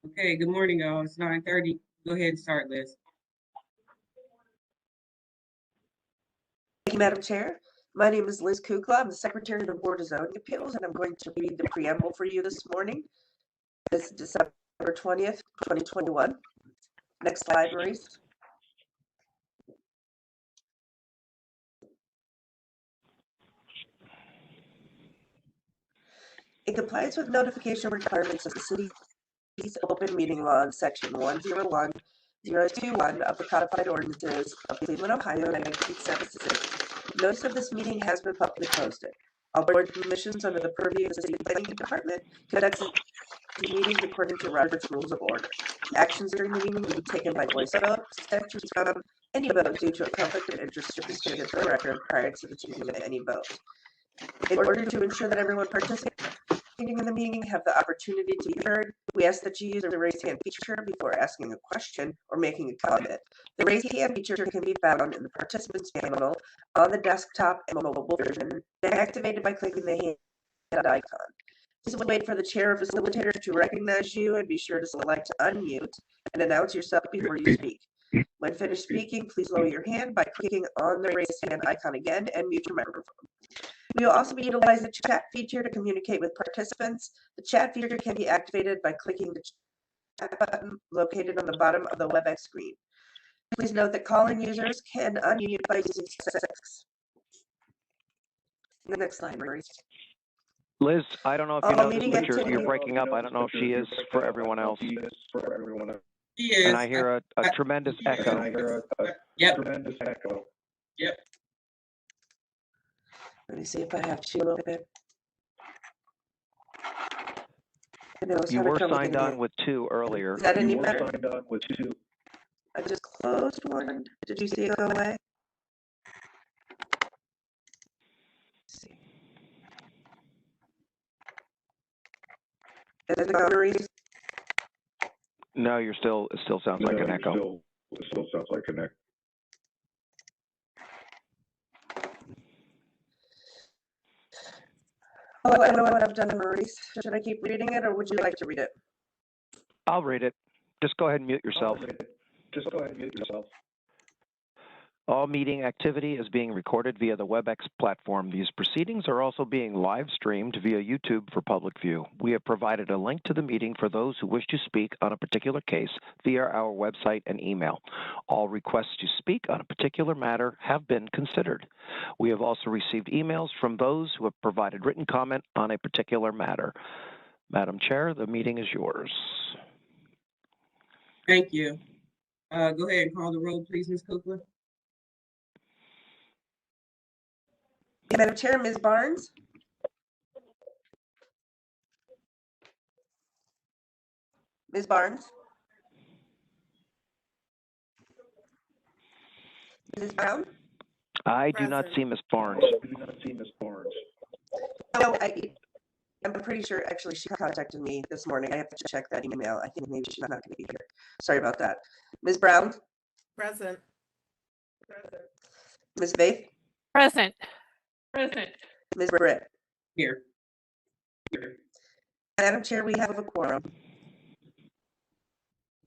Okay, good morning, y'all. It's 9:30. Go ahead and start, Liz. Thank you, Madam Chair. My name is Liz Kukla. I'm the Secretary of the Board of Zoning Appeals, and I'm going to read the preamble for you this morning. This is December 20th, 2021. Next slide, Maurice. In compliance with notification requirements of the city's open meeting law in section 101021 of the codified ordinances of Cleveland, Ohio, 1976, notice of this meeting has been publicly posted. All board commissions under the purview of the city planning department conducts these meetings according to Robert's Rules of Order. Actions during the meeting will be taken by voice vote. Statutes from any vote due to a conflict of interest should be stated for the record prior to the taking of any vote. In order to ensure that everyone participating in the meeting have the opportunity to be heard, we ask that you use the raise hand feature before asking a question or making a comment. The raise hand feature can be found in the participants panel on the desktop and mobile version, and activated by clicking the hand icon. Please wait for the chair or facilitator to recognize you and be sure to select unmute and announce yourself before you speak. When finished speaking, please lower your hand by clicking on the raise hand icon again and mute your microphone. We will also be utilizing the chat feature to communicate with participants. The chat feature can be activated by clicking the chat button located on the bottom of the WebEx screen. Please note that calling users can unmute by using 6. The next slide, Maurice. Liz, I don't know if you know this, but you're breaking up. I don't know if she is for everyone else. She is. And I hear a tremendous echo. Yep. Yep. Let me see if I have to a little bit. You were signed on with 2 earlier. Is that any better? I just closed one. Did you see it go away? Let's see. Is it gone, Maurice? No, it still sounds like an echo. It still sounds like an echo. Oh, I know what I've done, Maurice. Should I keep reading it, or would you like to read it? I'll read it. Just go ahead and mute yourself. All meeting activity is being recorded via the WebEx platform. These proceedings are also being live streamed via YouTube for public view. We have provided a link to the meeting for those who wish to speak on a particular case via our website and email. All requests to speak on a particular matter have been considered. We have also received emails from those who have provided written comment on a particular matter. Madam Chair, the meeting is yours. Thank you. Go ahead and call the roll, please, Ms. Kukla. Madam Chair, Ms. Barnes? Ms. Barnes? Mrs. Brown? I do not see Ms. Barnes. No, I'm pretty sure, actually, she contacted me this morning. I have to check that email. I think maybe she's not going to be here. Sorry about that. Ms. Brown? Present. Ms. Faith? Present. Ms. Britt? Here. Madam Chair, we have a quorum.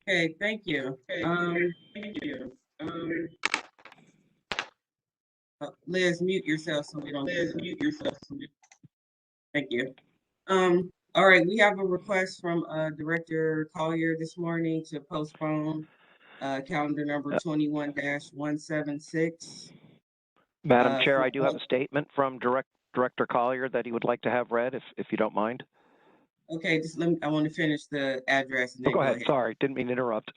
Okay, thank you. Liz, mute yourself so we don't. Thank you. All right, we have a request from Director Collier this morning to postpone calendar number 21-176. Madam Chair, I do have a statement from Director Collier that he would like to have read, if you don't mind. Okay, just I want to finish the address. And then go ahead. Sorry, didn't mean to interrupt.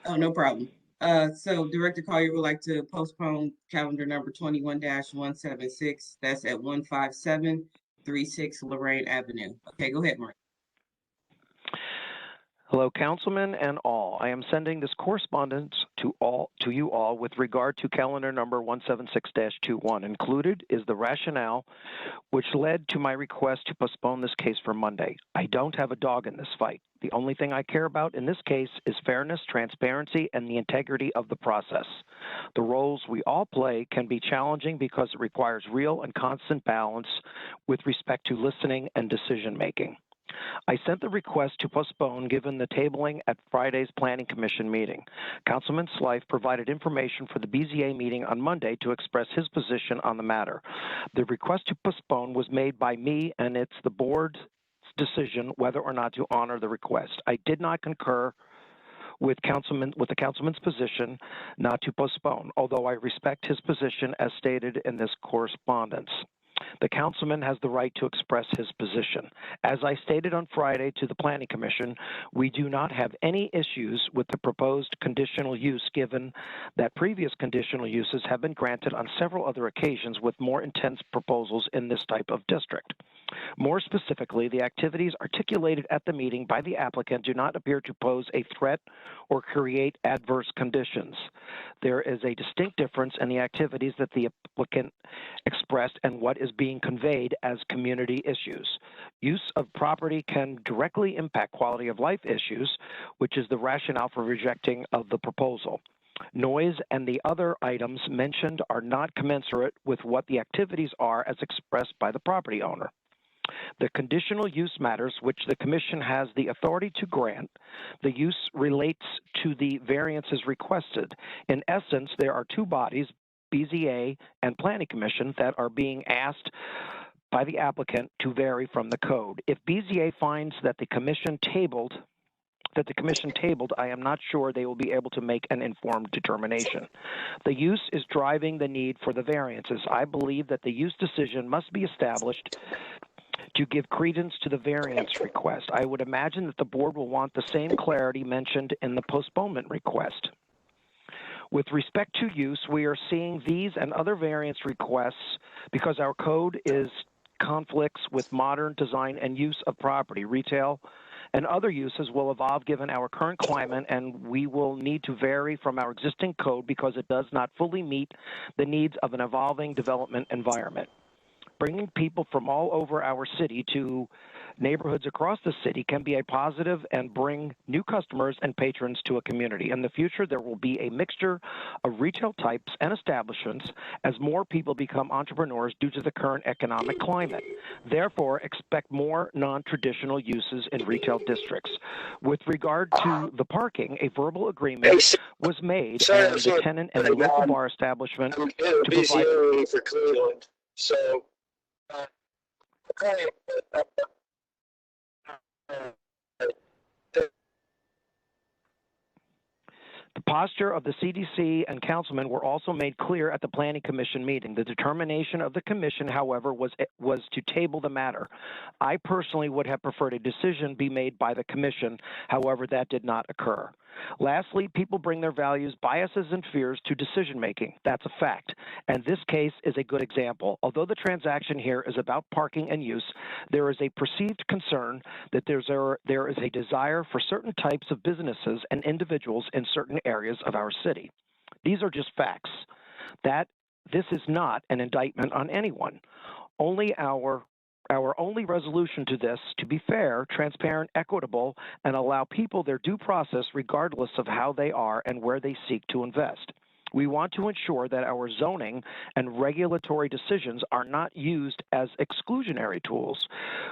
Oh, no problem. So Director Collier would like to postpone calendar number 21-176. That's at 15736 Lorraine Avenue. Okay, go ahead, Mark. Hello, councilmen and all. I am sending this correspondence to you all with regard to calendar number 176-21. Included is the rationale which led to my request to postpone this case for Monday. I don't have a dog in this fight. The only thing I care about in this case is fairness, transparency, and the integrity of the process. The roles we all play can be challenging because it requires real and constant balance with respect to listening and decision making. I sent the request to postpone given the tabling at Friday's Planning Commission meeting. Councilman Slife provided information for the BZA meeting on Monday to express his position on the matter. The request to postpone was made by me, and it's the board's decision whether or not to honor the request. I did not concur with the councilman's position not to postpone, although I respect his position as stated in this correspondence. The councilman has the right to express his position. As I stated on Friday to the Planning Commission, we do not have any issues with the proposed conditional use given that previous conditional uses have been granted on several other occasions with more intense proposals in this type of district. More specifically, the activities articulated at the meeting by the applicant do not appear to pose a threat or create adverse conditions. There is a distinct difference in the activities that the applicant expressed and what is being conveyed as community issues. Use of property can directly impact quality of life issues, which is the rationale for rejecting of the proposal. Noise and the other items mentioned are not commensurate with what the activities are as expressed by the property owner. The conditional use matters which the Commission has the authority to grant. The use relates to the variances requested. In essence, there are two bodies, BZA and Planning Commission, that are being asked by the applicant to vary from the code. If BZA finds that the Commission tabled, I am not sure they will be able to make an informed determination. The use is driving the need for the variances. I believe that the use decision must be established to give credence to the variance request. I would imagine that the board will want the same clarity mentioned in the postponement request. With respect to use, we are seeing these and other variance requests because our code is conflicts with modern design and use of property. Retail and other uses will evolve given our current climate, and we will need to vary from our existing code because it does not fully meet the needs of an evolving development environment. Bringing people from all over our city to neighborhoods across the city can be a positive and bring new customers and patrons to a community. In the future, there will be a mixture of retail types and establishments as more people become entrepreneurs due to the current economic climate. Therefore, expect more non-traditional uses in retail districts. With regard to the parking, a verbal agreement was made and the tenant and the local bar establishment to provide for Cleveland. So the posture of the CDC and councilman were also made clear at the Planning Commission meeting. The determination of the commission, however, was to table the matter. I personally would have preferred a decision be made by the commission. However, that did not occur. Lastly, people bring their values, biases, and fears to decision-making. That's a fact, and this case is a good example. Although the transaction here is about parking and use, there is a perceived concern that there is a desire for certain types of businesses and individuals in certain areas of our city. These are just facts. This is not an indictment on anyone. Our only resolution to this, to be fair, transparent, equitable, and allow people their due process regardless of how they are and where they seek to invest. We want to ensure that our zoning and regulatory decisions are not used as exclusionary tools.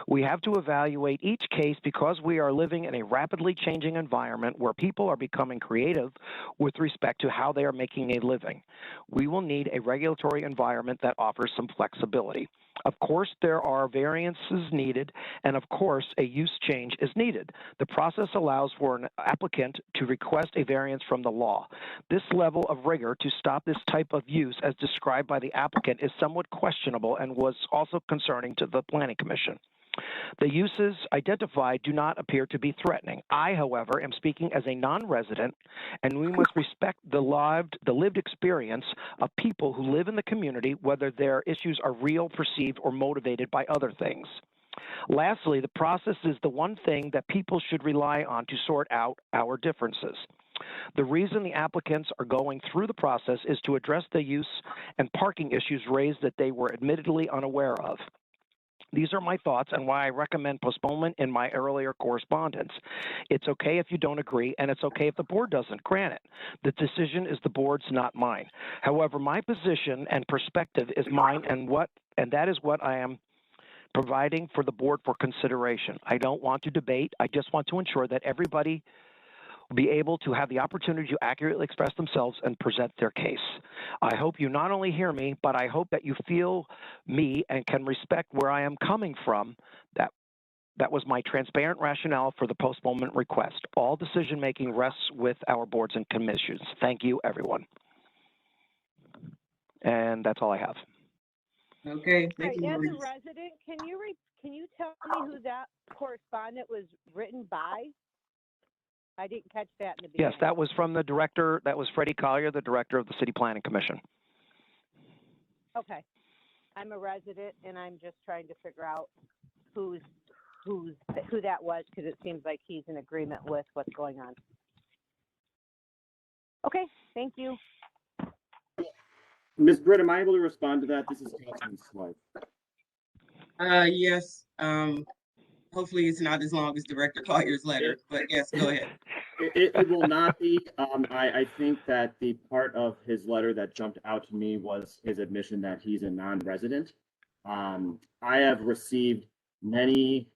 We have to evaluate each case because we are living in a rapidly changing environment where people are becoming creative with respect to how they are making a living. We will need a regulatory environment that offers some flexibility. Of course, there are variances needed, and of course, a use change is needed. The process allows for an applicant to request a variance from the law. This level of rigor to stop this type of use, as described by the applicant, is somewhat questionable and was also concerning to the Planning Commission. The uses identified do not appear to be threatening. I, however, am speaking as a non-resident, and we must respect the lived experience of people who live in the community, whether their issues are real, perceived, or motivated by other things. Lastly, the process is the one thing that people should rely on to sort out our differences. The reason the applicants are going through the process is to address the use and parking issues raised that they were admittedly unaware of. These are my thoughts and why I recommend postponement in my earlier correspondence. It's okay if you don't agree, and it's okay if the board doesn't grant it. The decision is the board's, not mine. However, my position and perspective is mine, and that is what I am providing for the board for consideration. I don't want to debate. I just want to ensure that everybody will be able to have the opportunity to accurately express themselves and present their case. I hope you not only hear me, but I hope that you feel me and can respect where I am coming from. That was my transparent rationale for the postponement request. All decision-making rests with our boards and commissions. Thank you, everyone. And that's all I have. Okay, Right, thank you, as a Maurice. resident, can you tell me who that correspondent was written by? I didn't catch that in the beginning. Yes, that was from the director. That was Freddie Collier, the director of the City Planning Commission. Okay. I'm a resident, and I'm just trying to figure out who that was, because it seems like he's in agreement with what's going on. Okay, thank you. Ms. Britt, am I able to respond to that? This is Councilman Slight. Yes, hopefully it's not as long as Director Collier's letter, but yes, go ahead. It will not be. I think that the part of his letter that jumped out to me was his admission that he's a non-resident. I have received many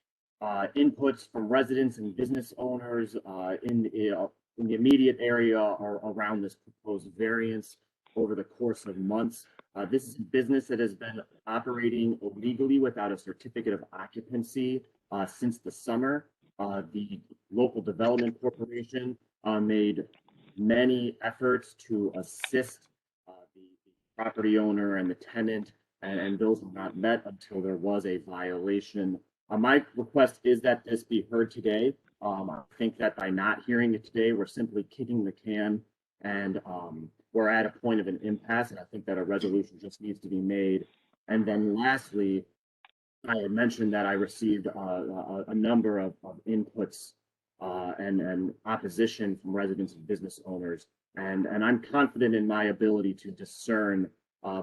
inputs from residents and business owners in the immediate area or around this proposed variance over the course of months. This is a business that has been operating illegally without a certificate of occupancy since the summer. The local development corporation made many efforts to assist the property owner and the tenant, and those were not met until there was a violation. My request is that this be heard today. I think that by not hearing it today, we're simply kicking the can, and we're at a point of an impasse, and I think that a resolution just needs to be made. And then lastly, I had mentioned that I received a number of inputs and opposition from residents and business owners, and I'm confident in my ability to discern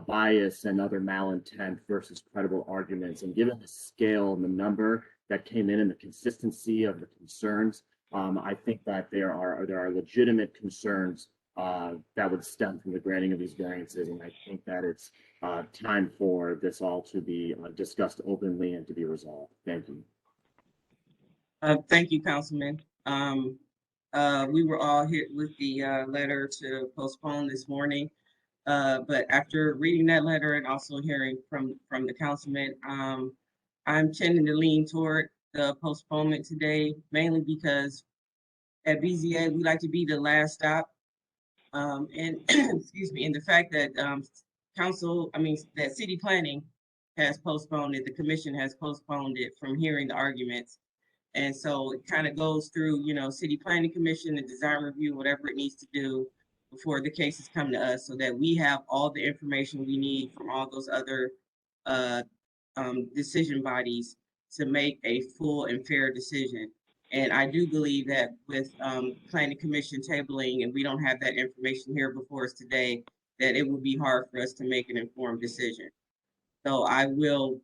bias and other malintent versus credible arguments. And given the scale and the number that came in and the consistency of the concerns, I think that there are legitimate concerns that would stem from the granting of these variances, and I think that it's time for this all to be discussed openly and to be resolved. Thank you. Thank you, Councilman. We were all hit with the letter to postpone this morning. But after reading that letter and also hearing from the councilman, I'm tending to lean toward the postponement today, mainly because at BZA, we like to be the last stop. And excuse me, and the fact that that city planning has postponed it, the commission has postponed it from hearing the arguments. And so it kind of goes through, city planning commission and design review, whatever it needs to do before the cases come to us, so that we have all the information we need from all those other decision bodies to make a full and fair decision. And I do believe that with planning commission tabling, and we don't have that information here before us today, that it would be hard for us to make an informed decision. So I will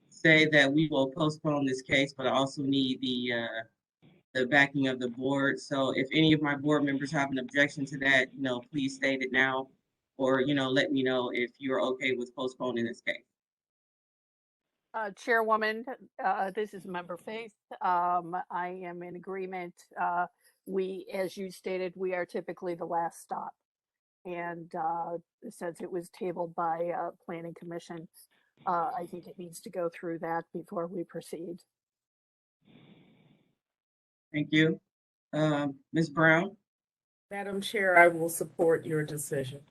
say that we will postpone this case, but I also need the backing of the board. So if any of my board members have an objection to that, please state it now, or, let me know if you're okay with postponing this case. Chairwoman, this is Member Faith. I am in agreement. As you stated, we are typically the last stop. And since it was tabled by Planning Commission, I think it needs to go through that before we proceed. Thank you. Ms. Brown? Madam Chair, I will support your decision.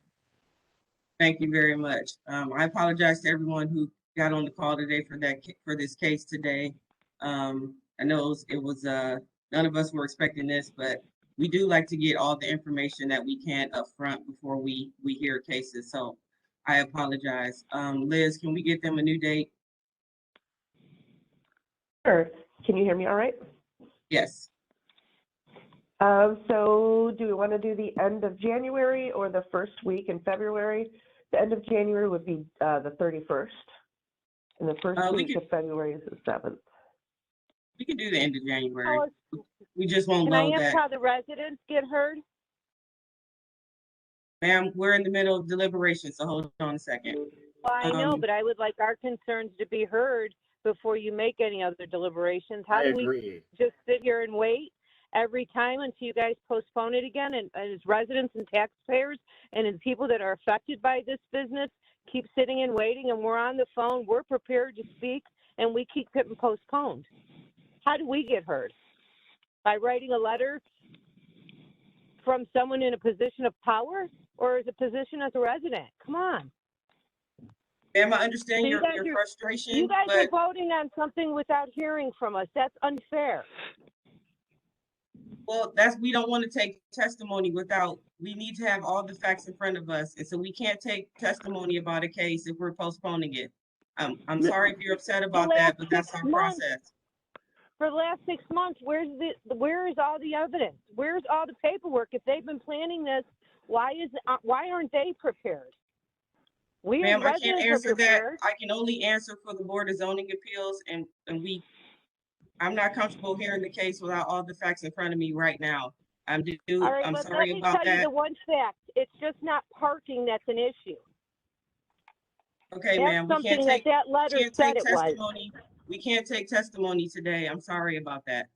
Thank you very much. I apologize to everyone who got on the call today for this case today. I know it was none of us were expecting this, but we do like to get all the information that we can up front before we hear cases. So I apologize. Liz, can we get them a new date? Sure. Can you hear me all right? Yes. So do we want to do the end of January or the first week in February? The end of January would be the 31st. And the first week of February is the 7th. We can do the end of January. We just won't know that. Can I ask how the residents get heard? Ma'am, we're in the middle of deliberation, so hold on a second. Well, I know, Um, but I would like our concerns to be heard before you make any other deliberations. How I do we agree. just sit here and wait every time until you guys postpone it again? And as residents and taxpayers and as people that are affected by this business keep sitting and waiting, and we're on the phone, we're prepared to speak, and we keep getting postponed. How do we get heard? By writing a letter from someone in a position of power, or as a position as a resident? Come on. ma'am, I So understand you your guys are frustration, are but voting on something without hearing from us. That's unfair. well, we don't want to take testimony we need to have all the facts in front of us. And so we can't take testimony about a case if we're postponing it. I'm sorry if you're upset about that, but that's our process. For the last 6 months, where is all the evidence? Where's all the paperwork? If they've been planning this, why aren't they prepared? We as Ma'am, I can't residents are answer that. prepared. I can only answer for the Board of Zoning Appeals, and I'm not comfortable hearing the case without all the facts in front of me right now. All right, I'm but let sorry me about tell you that. the one fact. It's just not parking that's an issue. Okay, That's ma'am, we something can't take that letter said it was. testimony. We can't take testimony today. I'm sorry about that.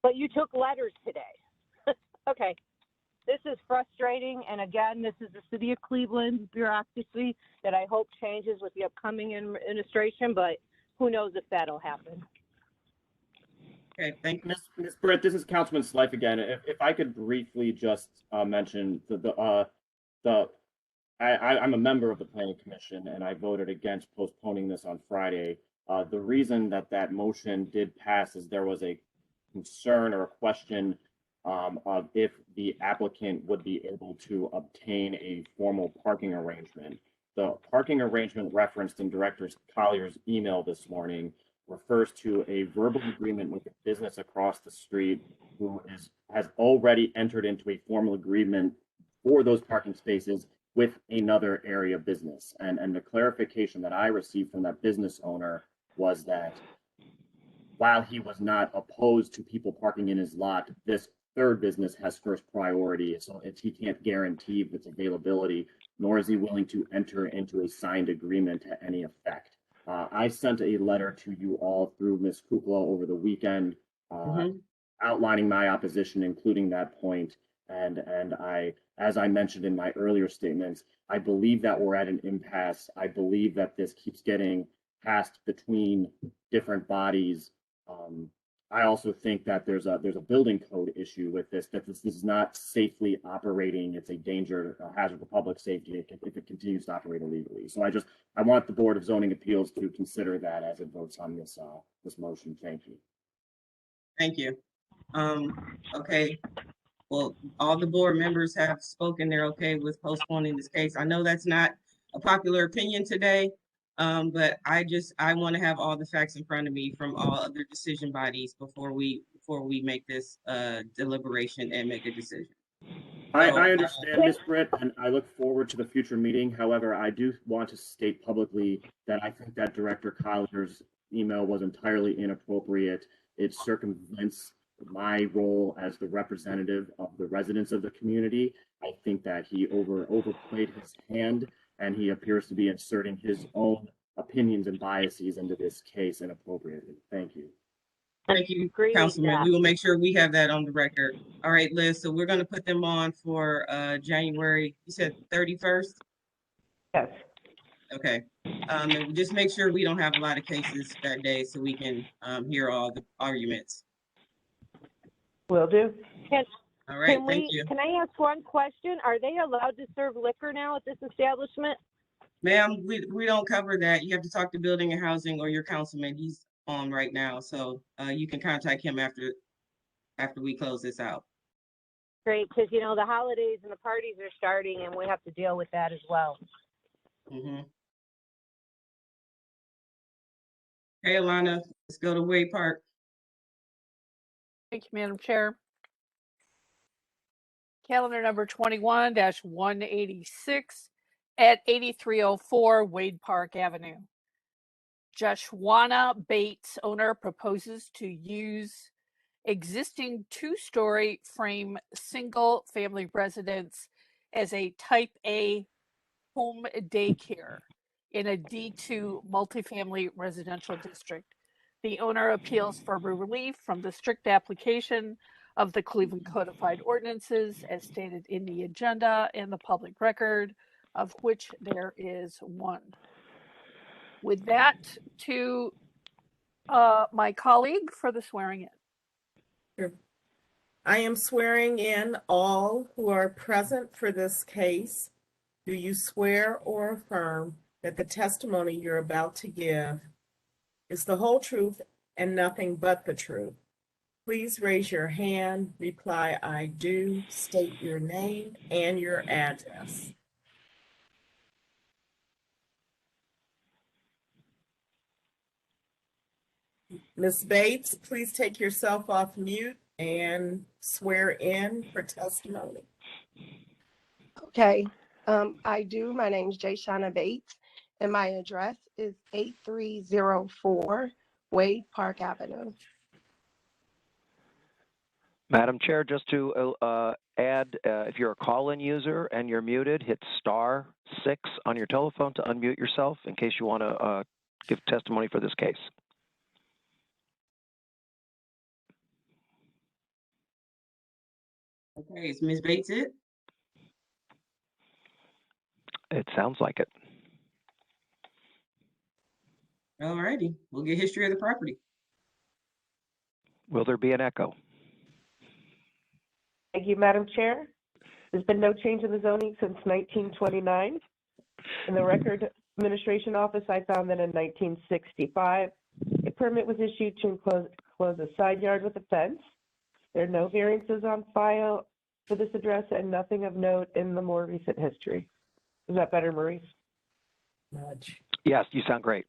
But you took letters today. Okay. This is frustrating, and again, this is the city of Cleveland bureaucracy that I hope changes with the upcoming administration, but who knows if that'll happen. Okay, thank you. Ms. Britt, this is Councilman Slife again. If I could briefly just mention I'm a member of the Planning Commission, and I voted against postponing this on Friday. The reason that motion did pass is there was a concern or a question of if the applicant would be able to obtain a formal parking arrangement. The parking arrangement referenced in Director Collier's email this morning refers to a verbal agreement with a business across the street who has already entered into a formal agreement for those parking spaces with another area business. And the clarification that I received from that business owner was that while he was not opposed to people parking in his lot, this third business has first priority. So if he can't guarantee its availability, nor is he willing to enter into a signed agreement to any effect. I sent a letter to you all through Ms. Kukla over the weekend, outlining my opposition, including that point. And as I mentioned in my earlier statements, I believe that we're at an impasse. I believe that this keeps getting passed between different bodies. I also think that there's a building code issue with this, that this is not safely operating. It's a danger, a hazard for public safety if it continues to operate illegally. So I want the Board of Zoning Appeals to consider that as it votes on this motion. Thank you. Thank you. Okay. Well, all the board members have spoken. They're okay with postponing this case. I know that's not a popular opinion today, but I want to have all the facts in front of me from all other decision bodies before we make this deliberation and make a decision. I understand, Ms. Britt, and I look forward to the future meeting. However, I do want to state publicly that I think that Director Collier's email was entirely inappropriate. It circumvents my role as the representative of the residents of the community. I think that he overplayed his hand, and he appears to be inserting his own opinions and biases into this case inappropriately. Thank you. Thank you, Councilman. We will make sure we have that on the record. All right, Liz, so we're going to put them on for January, you said 31st? Yes. Okay. And just make sure we don't have a lot of cases that day so we can hear all the arguments. Will do. All right, thank you. Can I ask one question? Are they allowed to serve liquor now at this establishment? Ma'am, we don't cover that. You have to talk to Building and Housing or your councilman. He's on right now, so you can contact him after we close this out. Great, because you know the holidays and the parties are starting, and we have to deal with that as well. Hey, Alana, let's go to Wade Park. Thank you, Madam Chair. Calendar number 21-186 at 8304 Wade Park Avenue. Joshua Bates, owner, proposes to use existing two-story frame single-family residence as a type A home daycare in a D2 multifamily residential district. The owner appeals for relief from the strict application of the Cleveland Codified Ordinances as stated in the agenda and the public record, of which there is one. With that, to my colleague for the swearing in. Sure. I am swearing in all who are present for this case. Do you swear or affirm that the testimony you're about to give is the whole truth and nothing but the truth? Please raise your hand, reply, I do, state your name and your address. Ms. Bates, please take yourself off mute and swear in for testimony. Okay, I do. My name is Jayshana Bates, and my address is 8304 Wade Park Avenue. Madam Chair, just to add, if you're a call-in user and you're muted, hit *6 on your telephone to unmute yourself in case you want to give testimony for this case. Okay, is Ms. Bates it? It sounds like it. All righty, we'll get history of the property. Will there be an echo? Thank you, Madam Chair. There's been no change in the zoning since 1929. In the Record Administration Office, I found that in 1965, a permit was issued to enclose a side yard with a fence. There are no variances on file for this address and nothing of note in the more recent history. Is that better, Maurice? Nudge. Yes, you sound great.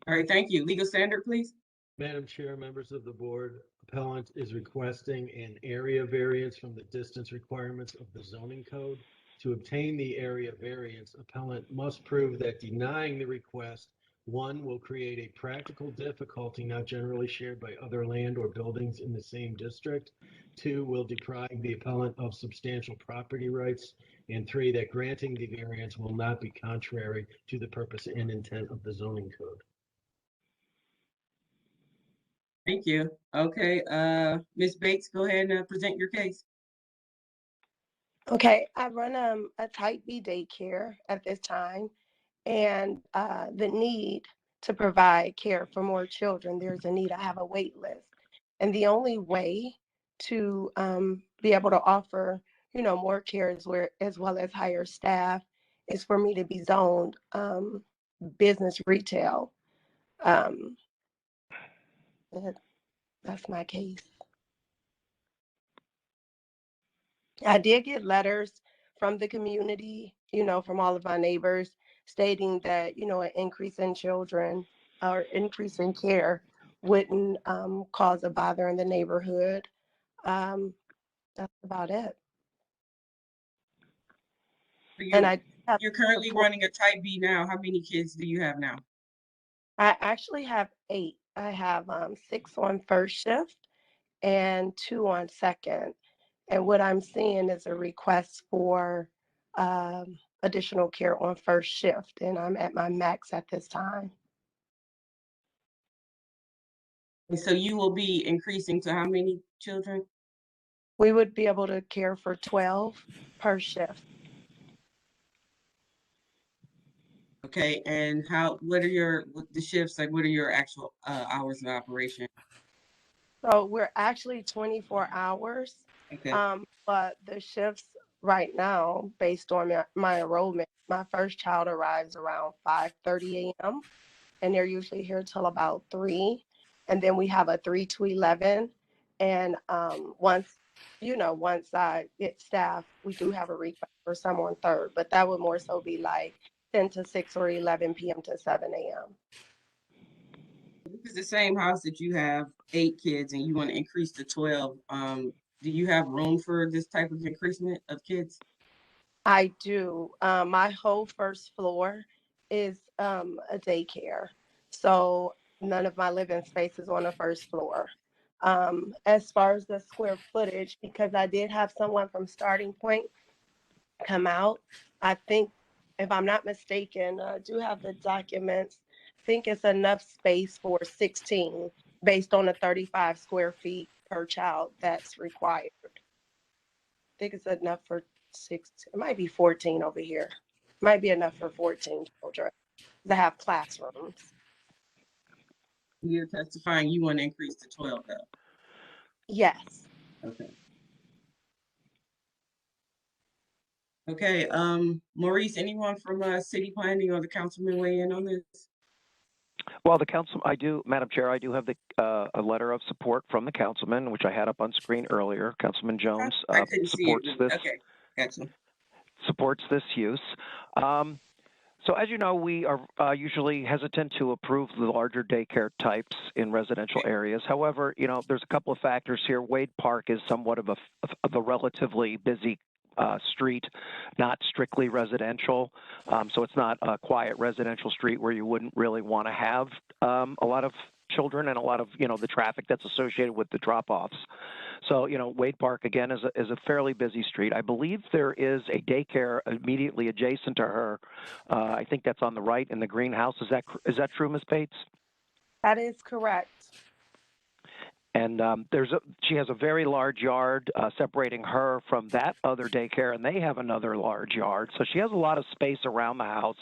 All right, thank you. Legal standard, please. Madam Chair, members of the board, appellant is requesting an area variance from the distance requirements of the zoning code. To obtain the area variance, appellant must prove that denying the request, 1, will create a practical difficulty not generally shared by other land or buildings in the same district. 2, will deprive the appellant of substantial property rights. And 3, that granting the variance will not be contrary to the purpose and intent of the zoning code. Thank you. Okay, Ms. Bates, go ahead and present your case. Okay, I run a type B daycare at this time, and the need to provide care for more children, there's a need. I have a wait list, and the only way to be able to offer, more care as well as hire staff is for me to be zoned business retail. That's my case. I did get letters from the community, from all of my neighbors stating that, an increase in children or increase in care wouldn't cause a bother in the neighborhood. That's about it. So you're currently running a type B now. How many kids do you have now? I actually have 8. I have 6 on first shift and 2 on second. And what I'm seeing is a request for additional care on first shift, and I'm at my max at this time. So you will be increasing to how many children? We would be able to care for 12 per shift. Okay, and what are the shifts, like what are your actual hours of operation? So we're actually 24 hours, Okay. But the shifts right now, based on my enrollment, my first child arrives around 5:30 a.m. and they're usually here till about 3. And then we have a 3 to 11. And once I get staff, we do have a request for someone third, but that would more so be like 10 to 6 or 11 p.m. to 7 a.m. This is the same house that you have 8 kids and you want to increase to 12. Do you have room for this type of increasement of kids? I do. My whole first floor is a daycare. So none of my living space is on the first floor. As far as the square footage, because I did have someone from Starting Point come out. I think, if I'm not mistaken, I do have the documents. I think it's enough space for 16 based on the 35 square feet per child that's required. I think it's enough for 6. It might be 14 over here. Might be enough for 14 children. They have classrooms. You're testifying you want to increase to 12 though. Yes. Okay. Okay, Maurice, anyone from city planning or the councilman weigh in on this? Well, the council, Madam Chair, I do have a letter of support from the councilman, which I had up on screen earlier. Councilman Jones I couldn't see it. supports this. Okay, gotcha. Supports this use. So as you know, we are usually hesitant to approve the larger daycare types in residential areas. However, there's a couple of factors here. Wade Park is somewhat of a relatively busy street, not strictly residential. So it's not a quiet residential street where you wouldn't really want to have a lot of children and a lot of, the traffic that's associated with the drop-offs. So, Wade Park, again, is a fairly busy street. I believe there is a daycare immediately adjacent to her. I think that's on the right in the greenhouse. Is that true, Ms. Bates? That is correct. And she has a very large yard separating her from that other daycare, and they have another large yard. So she has a lot of space around the house.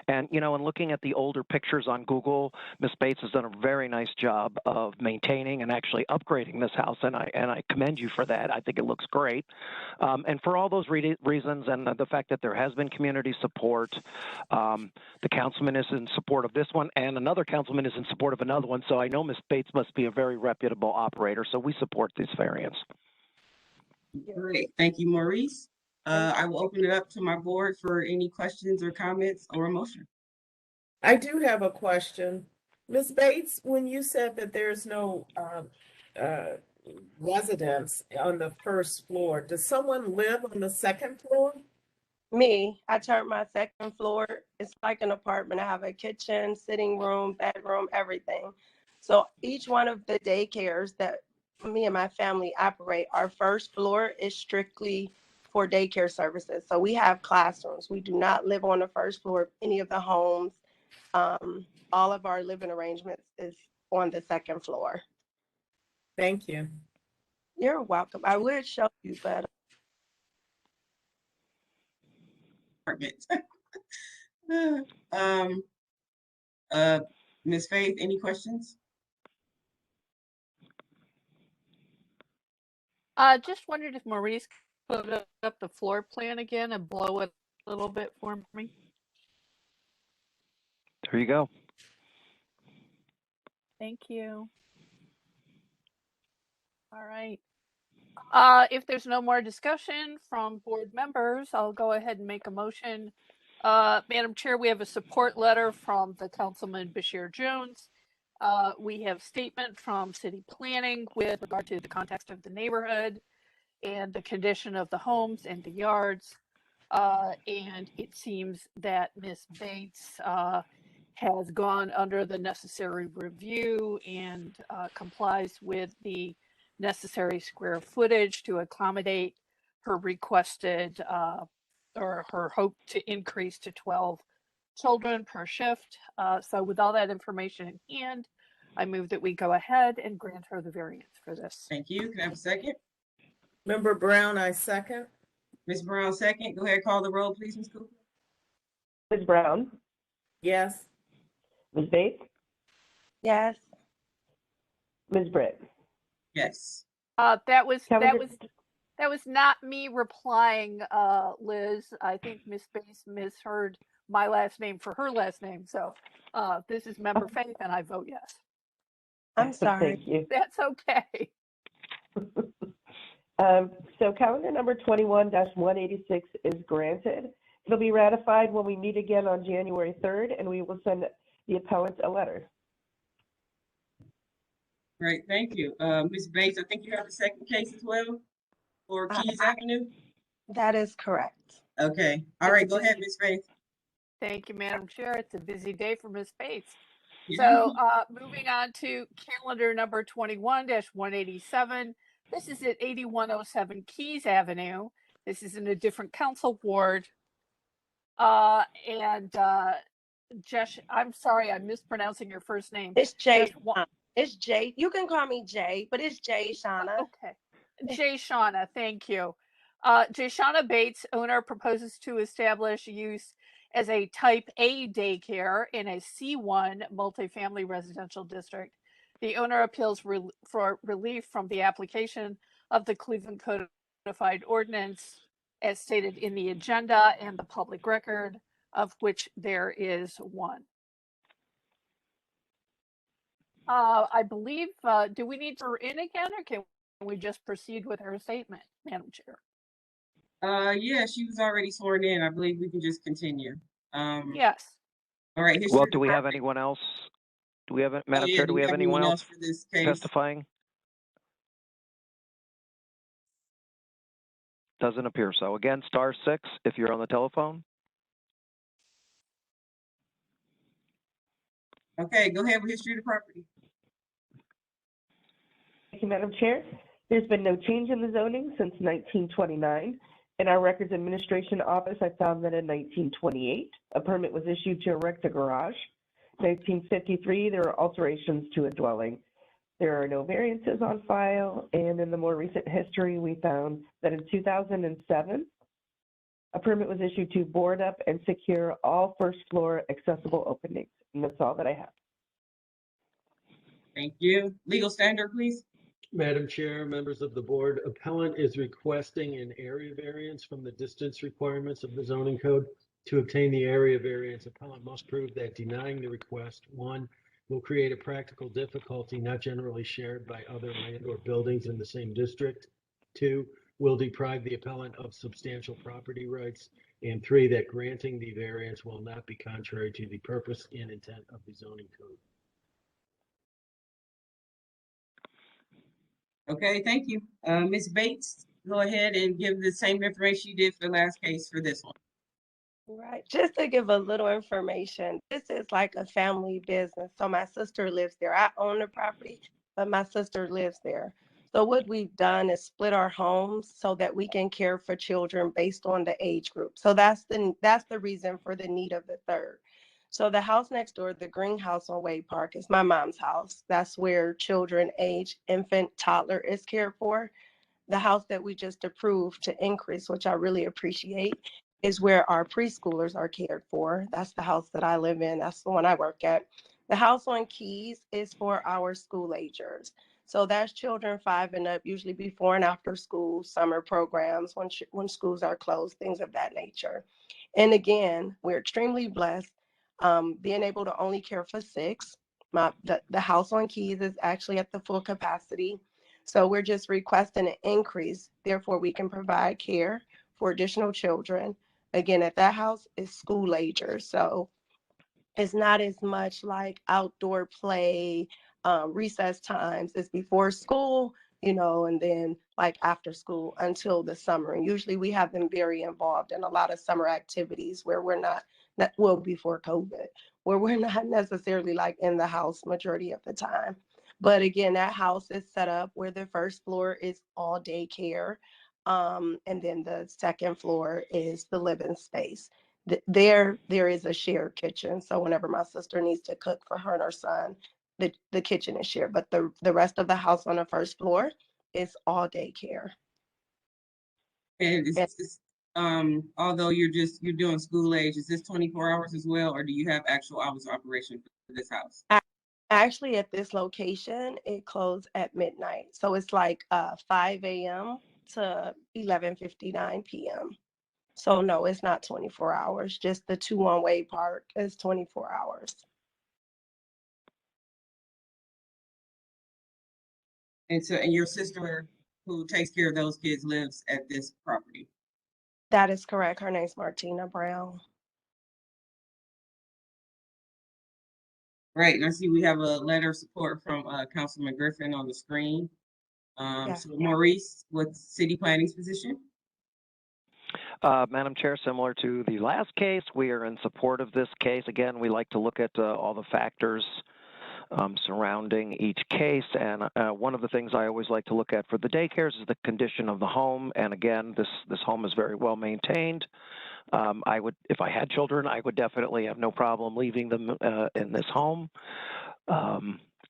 And, in looking at the older pictures on Google, Ms. Bates has done a very nice job of maintaining and actually upgrading this house, and I commend you for that. I think it looks great. And for all those reasons and the fact that there has been community support, the councilman is in support of this one, and another councilman is in support of another one. So I know Ms. Bates must be a very reputable operator, so we support this variance. Great, thank you, Maurice. I will open it up to my board for any questions or comments or a motion. I do have a question. Ms. Bates, when you said that there's no residence on the first floor, does someone live on the second floor? Me, I turned my second floor. It's like an apartment. I have a kitchen, sitting room, bedroom, everything. So each one of the daycares that me and my family operate, our first floor is strictly for daycare services. So we have classrooms. We do not live on the first floor of any of the homes. All of our living arrangements is on the second floor. Thank you. You're welcome. I would show you, but Ms. Faith, any questions? Just wondered if Maurice could put up the floor plan again and blow it a little bit for me. There you go. Thank you. All right. If there's no more discussion from board members, I'll go ahead and make a motion. Madam Chair, we have a support letter from the Councilman Bashir Jones. We have statement from City Planning with regard to the context of the neighborhood and the condition of the homes and the yards. And it seems that Ms. Bates has gone under the necessary review and complies with the necessary square footage to accommodate her requested or her hope to increase to 12 children per shift. So with all that information in hand, I move that we go ahead and grant her the variance for this. Thank you. Can I have a second? Member Brown, I second. Ms. Brown, second. Go ahead, call the roll, please, Ms. Cooper. Ms. Brown? Yes. Ms. Bates? yes. Ms. Britt? Yes. That was not me replying, Liz. I think Ms. Bates misheard my last name for her last name. So this is Member Faith, and I vote yes. I'm sorry. Thank you. That's okay. So calendar number 21-186 is granted. It'll be ratified when we meet again on January 3rd, and we will send the appellant a letter. Great, thank you. Ms. Bates, I think you have the second case as well for Keys Avenue? That is correct. Okay, all right, go ahead, Ms. Faith. Thank you, Madam Chair. It's a busy day for Ms. Bates. Yeah. So moving on to calendar number 21-187. This is at 8107 Keys Avenue. This is in a different council ward. Jesh, I'm sorry, I'm mispronouncing your first name. It's Jay. Jesh, It's Jay. You can call me Jay, but it's Jay Shauna. Okay. Jay Shauna, thank you. Jay Shauna Bates, owner, proposes to establish use as a type A daycare in a C1 multifamily residential district. The owner appeals for relief from the application of the Cleveland Codified Ordinance as stated in the agenda and the public record, of which there is one. I believe, do we need her in again, or can we just proceed with her statement, Madam Chair? Yeah, she was already sworn in. I believe we can just continue. Yes. All right. Well, do we have anyone else? Do we have, Madam Chair, do we have anyone else for this case? testifying? Doesn't appear so. Again, *6 if you're on the telephone. Okay, go ahead with history of the property. Thank you, Madam Chair. There's been no change in the zoning since 1929. In our Records Administration Office, I found that in 1928, a permit was issued to erect a garage. 1953, there were alterations to a dwelling. There are no variances on file, and in the more recent history, we found that in 2007, a permit was issued to board up and secure all first floor accessible openings. And that's all that I have. Thank you. Legal standard, please. Madam Chair, members of the board, appellant is requesting an area variance from the distance requirements of the zoning code. To obtain the area variance, appellant must prove that denying the request, 1, will create a practical difficulty not generally shared by other land or buildings in the same district. 2, will deprive the appellant of substantial property rights. And 3, that granting the variance will not be contrary to the purpose and intent of the zoning code. Okay, thank you. Ms. Bates, go ahead and give the same information you did for the last case for this one. Right. Just to give a little information, this is like a family business. So my sister lives there. I own the property, but my sister lives there. So what we've done is split our homes so that we can care for children based on the age group. So that's the reason for the need of the third. So the house next door, the greenhouse on Wade Park, is my mom's house. That's where children age infant, toddler is cared for. The house that we just approved to increase, which I really appreciate, is where our preschoolers are cared for. That's the house that I live in. That's the one I work at. The house on Keys is for our school agers. So that's children 5 and up, usually before and after school, summer programs, when schools are closed, things of that nature. And again, we're extremely blessed being able to only care for 6. The house on Keys is actually at the full capacity. So we're just requesting an increase. Therefore, we can provide care for additional children. Again, at that house is school agers. So it's not as much like outdoor play, recess times. It's before school, and then like after school until the summer. And usually we have them very involved in a lot of summer activities where we're not before COVID, where we're not necessarily like in the house majority of the time. But again, that house is set up where the first floor is all daycare. And then the second floor is the living space. There is a shared kitchen. So whenever my sister needs to cook for her and her son, the kitchen is shared. But the rest of the house on the first floor is all daycare. And is this, although you're doing school age, is this 24 hours as well, or do you have actual hours of operation for this house? Actually, at this location, it closed at midnight. So it's like 5 a.m. to 11:59 p.m. So no, it's not 24 hours. Just the 2 on Wade Park is 24 hours. And your sister who takes care of those kids lives at this property? That is correct. Her name's Martina Brown. Right, and I see we have a letter of support from Councilman Griffin on the screen. So Maurice, what's city planning's position? Madam Chair, similar to the last case, we are in support of this case. Again, we like to look at all the factors surrounding each case. And one of the things I always like to look at for the daycares is the condition of the home. And again, this home is very well maintained. I would, if I had children, I would definitely have no problem leaving them in this home.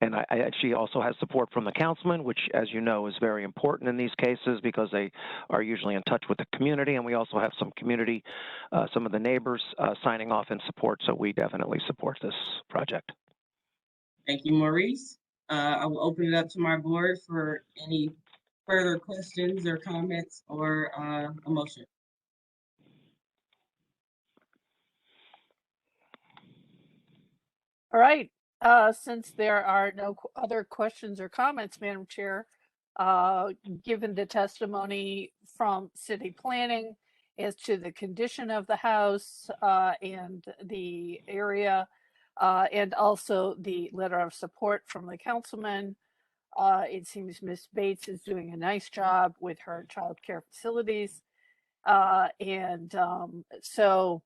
And I actually also have support from the councilman, which, as you know, is very important in these cases because they are usually in touch with the community. And we also have some community, some of the neighbors signing off in support. So we definitely support this project. Thank you, Maurice. I will open it up to my board for any further questions or comments or a motion. All right. Since there are no other questions or comments, Madam Chair, given the testimony from city planning as to the condition of the house and the area, and also the letter of support from the councilman, it seems Ms. Bates is doing a nice job with her child care facilities. So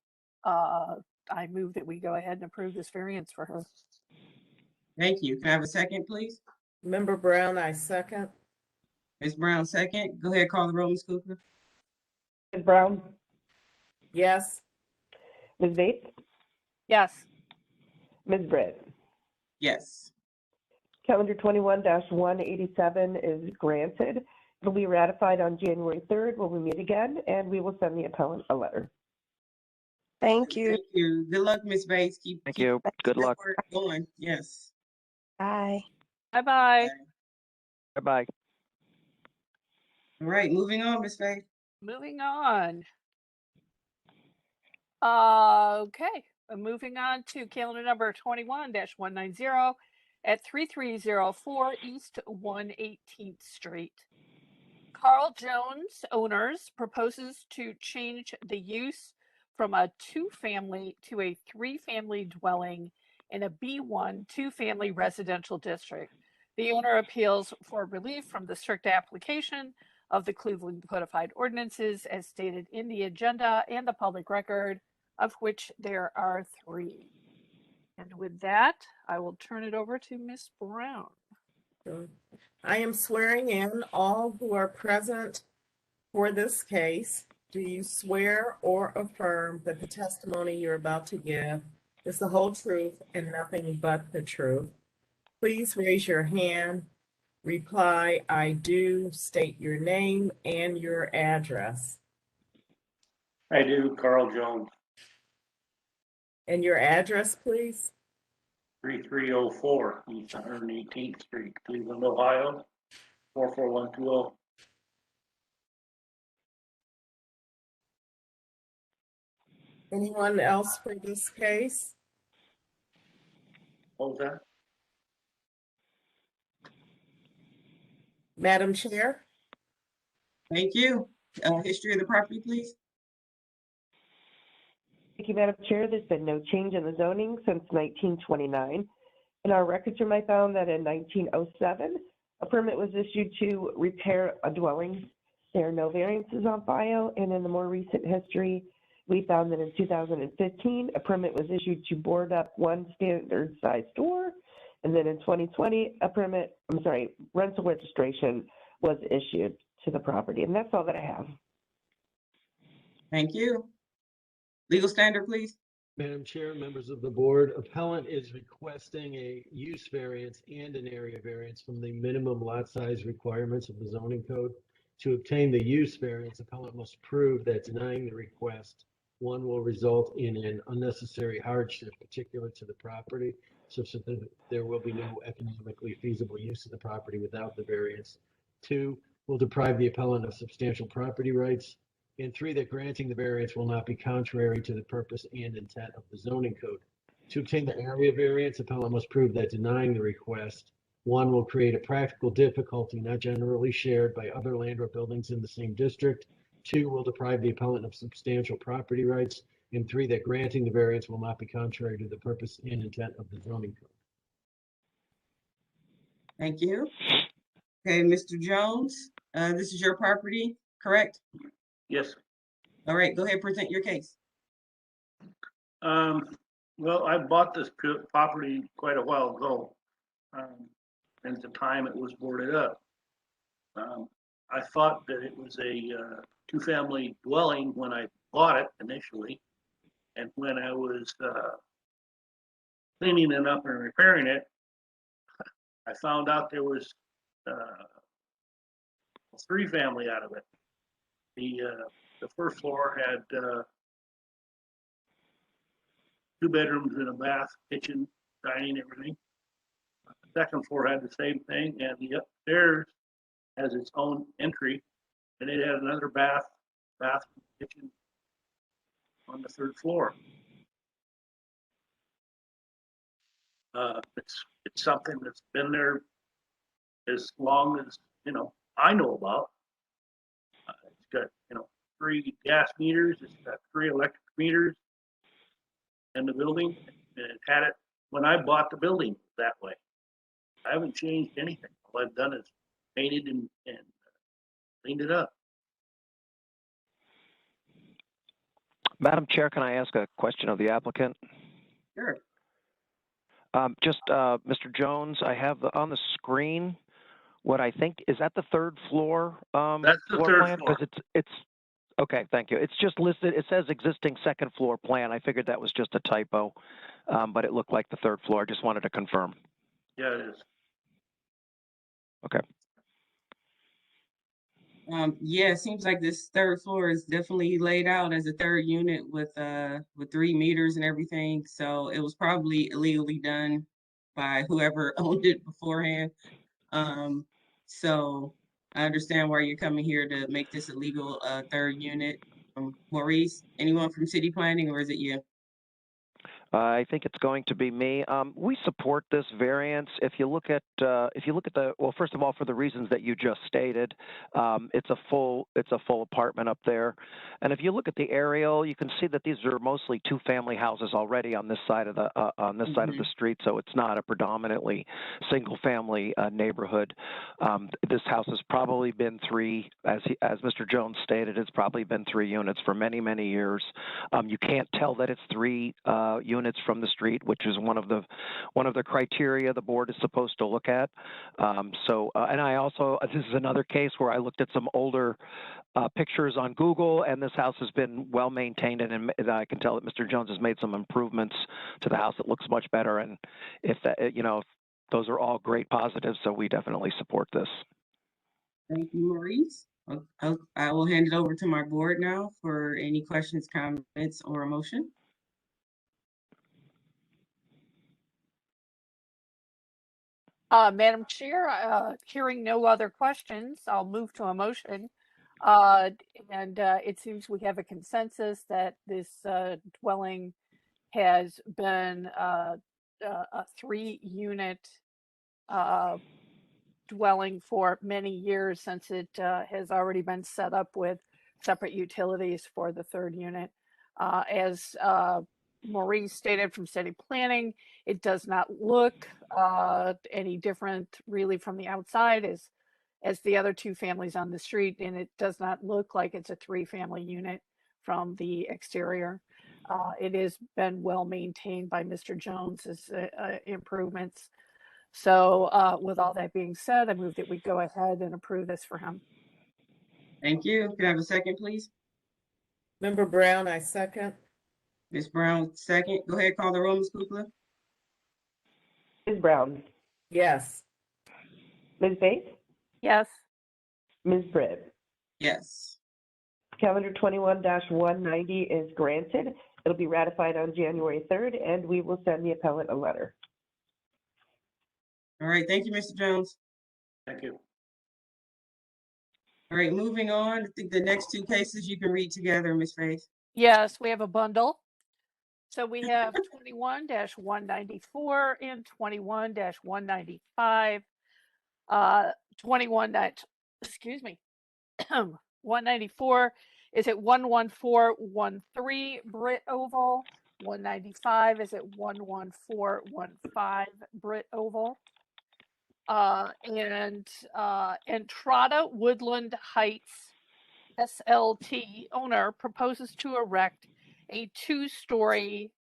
I move that we go ahead and approve this variance for her. Thank you. Can I have a second, please? Member Brown, I second. Ms. Brown, second. Go ahead, call the roll, Ms. Cooper. Ms. Brown? Yes. Ms. Bates? Yes. Ms. Britt? Yes. Calendar 21-187 is granted. It'll be ratified on January 3rd when we meet again, and we will send the appellant a letter. Thank you. Thank you. Good luck, Ms. Bates. Thank you. Good luck. Work going. Yes. Bye. Bye-bye. Bye-bye. All right, moving on, Ms. Bates. Moving on. Okay, moving on to calendar number 21-190 at 3304 East 118th Street. Carl Jones Owners proposes to change the use from a 2-family to a 3-family dwelling in a B1 2-family residential district. The owner appeals for relief from the strict application of the Cleveland Codified Ordinances as stated in the agenda and the public record, of which there are 3. And with that, I will turn it over to Ms. Brown. I am swearing in all who are present for this case. Do you swear or affirm that the testimony you're about to give is the whole truth and nothing but the truth? Please raise your hand. Reply, I do. State your name and your address. I do, Carl Jones, And your address, please. 3304 East 118th Street, Cleveland, Ohio, 44120. Anyone else for this case? What was that? Madam Chair? Thank you. History of the property, please. Thank you, Madam Chair. There's been no change in the zoning since 1929. In our records, you might found that in 1907, a permit was issued to repair a dwelling. There are no variances on file, and in the more recent history, we found that in 2015, a permit was issued to board up one standard size door, and then in 2020, rental registration was issued to the property, and that's all that I have. Thank you. Legal standard, please. Madam Chair, members of the board, appellant is requesting a use variance and an area variance from the minimum lot size requirements of the zoning code. To obtain the use variance, appellant must prove that denying the request, 1, will result in an unnecessary hardship particular to the property, such that there will be no economically feasible use of the property without the variance. 2, will deprive the appellant of substantial property rights. And 3, that granting the variance will not be contrary to the purpose and intent of the zoning code. To obtain the area variance, appellant must prove that denying the request, 1, will create a practical difficulty not generally shared by other land or buildings in the same district. 2, will deprive the appellant of substantial property rights. And 3, that granting the variance will not be contrary to the purpose and intent of the zoning code. Thank you. Okay, Mr. Jones, this is your property, correct? Yes. All right, go ahead, present your case. Well, I bought this property quite a while ago. And at the time it was boarded up. I thought that it was a two-family dwelling when I bought it initially. And when I was cleaning it up and repairing it, I found out there was a three-family out of it. The first floor had 2 bedrooms and a bath, kitchen, dining, everything. The second floor had the same thing, and the upstairs has its own entry, and it had another bath, kitchen on the third floor. It's something that's been there as long as I know about. It's got 3 gas meters. It's got 3 electric meters in the building, and it had it when I bought the building that way. I haven't changed anything. All I've done is painted and cleaned it up. Madam Chair, can I ask a question of the applicant? Sure. Mr. Jones, I have on the screen what I think is that the third floor. That's the floor third plan? floor. Because it's okay. Thank you. It's just listed. It says existing second floor plan. I figured that was just a typo, but it looked like the third floor. I just wanted to confirm. Yeah, it is. Okay. Yeah, it seems like this third floor is definitely laid out as a third unit with 3 meters and everything. So it was probably illegally done by whoever owned it beforehand. So I understand why you're coming here to make this a legal third unit. Maurice, anyone from city planning, or is it you? I think it's going to be me. We support this variance. If you look at well, first of all, for the reasons that you just stated, it's a full apartment up there. And if you look at the aerial, you can see that these are mostly 2-family houses already on this side of the side of the street. So it's not a predominantly single-family neighborhood. This house has probably been 3, as Mr. Jones stated, it's probably been 3 units for many, many years. You can't tell that it's 3 units from the street, which is one of the criteria the board is supposed to look at. And I also, this is another case where I looked at some older pictures on Google, and this house has been well maintained, and I can tell that Mr. Jones has made some improvements to the house. It looks much better, and if that, those are all great positives, so we definitely support this. Thank you, Maurice. I will hand it over to my board now for any questions, comments, or a motion. Madam Chair, hearing no other questions, I'll move to a motion. It seems we have a consensus that this dwelling has been a 3-unit dwelling for many years, since it has already been set up with separate utilities for the 3rd unit. As Maurice stated from city planning, it does not look any different really from the outside as the other 2 families on the street, and it does not look like it's a 3-family unit from the exterior. It has been well maintained by Mr. Jones's improvements. So with all that being said, I move that we go ahead and approve this for him. Thank you. Can I have a second, please? Member Brown, I second. Ms. Brown, second. Go ahead, call the roll, Ms. Kukla. Ms. Brown, Yes. Ms. Faith, Yes. Ms. Britt. Yes. Calendar 21-190 is granted. It'll be ratified on January 3rd, and we will send the appellant a letter. All right. Thank you, Mr. Jones. Thank you. All right, moving on. I think the next 2 cases you can read together, Ms. Faith. Yes, we have a bundle. So we have 21-194 and 21-195. 194 is at 11413 Britt Oval. 195 is at 11415 Britt Oval. Entrada Woodland Heights SLT owner proposes to erect a 2-story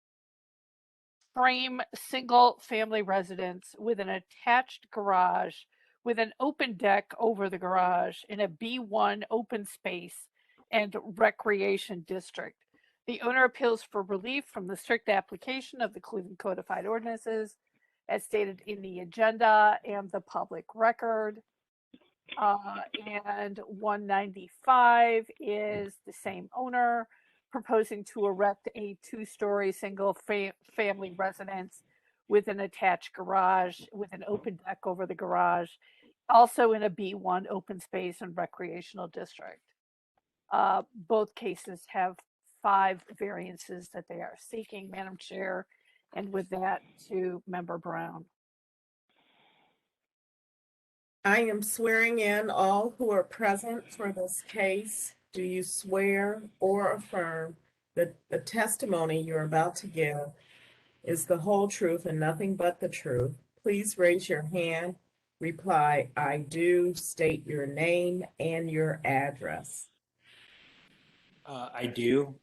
frame single-family residence with an attached garage with an open deck over the garage in a B1 open space and recreation district. The owner appeals for relief from the strict application of the Cleveland Codified Ordinances as stated in the agenda and the public record. And 195 is the same owner proposing to erect a 2-story single family residence with an attached garage with an open deck over the garage, also in a B1 open space and recreational district. Both cases have 5 variances that they are seeking, Madam Chair, and with that to Member Brown. I am swearing in all who are present for this case. Do you swear or affirm that the testimony you're about to give is the whole truth and nothing but the truth? Please raise your hand. Reply, I do. State your name and your address. I do.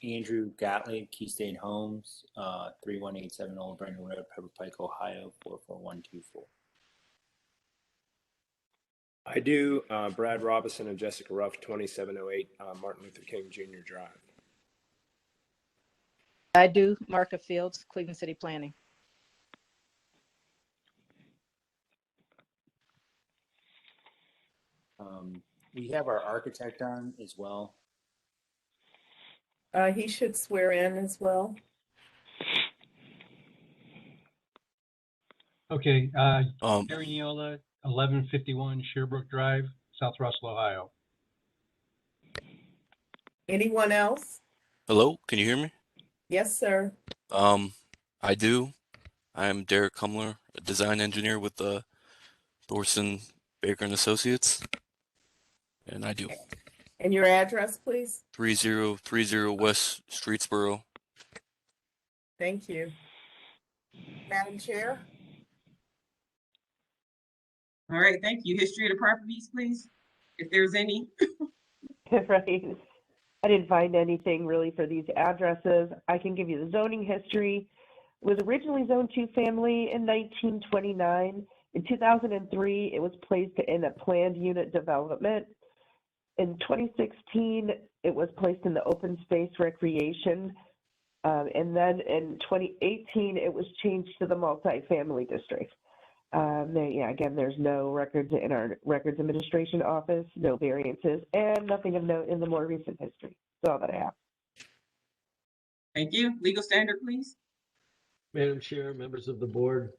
Andrew Gottlieb, Keystone Homes, 3187 Old Brandon Road, Pepper Pike, Ohio, 44124. I do. Brad Robinson and Jessica Ruff, 2708 Martin Luther King Jr. Drive. I do. Marka Fields, Cleveland City Planning. We have our architect on as well. He should swear in as well. Okay. Gary Neola, 1151 Sherbrooke Drive, South Russell, Ohio. Anyone else? Hello, can you hear me? Yes, sir. I do. I'm Derek Kumler, a design engineer with Thorson Baker and Associates, and I do. And your address, please? 3030 West Streetsboro. Thank you. Madam Chair? All right, thank you. History of the properties, please, if there's any. Right. I didn't find anything really for these addresses. I can give you the zoning history. It was originally zoned 2-family in 1929. In 2003, it was placed in a planned unit development. In 2016, it was placed in the open space recreation. And then in 2018, it was changed to the multifamily district. Again, there's no records in our records administration office, no variances, and nothing of note in the more recent history. That's all that I have. Thank you. Legal standard, please. Madam Chair, members of the board,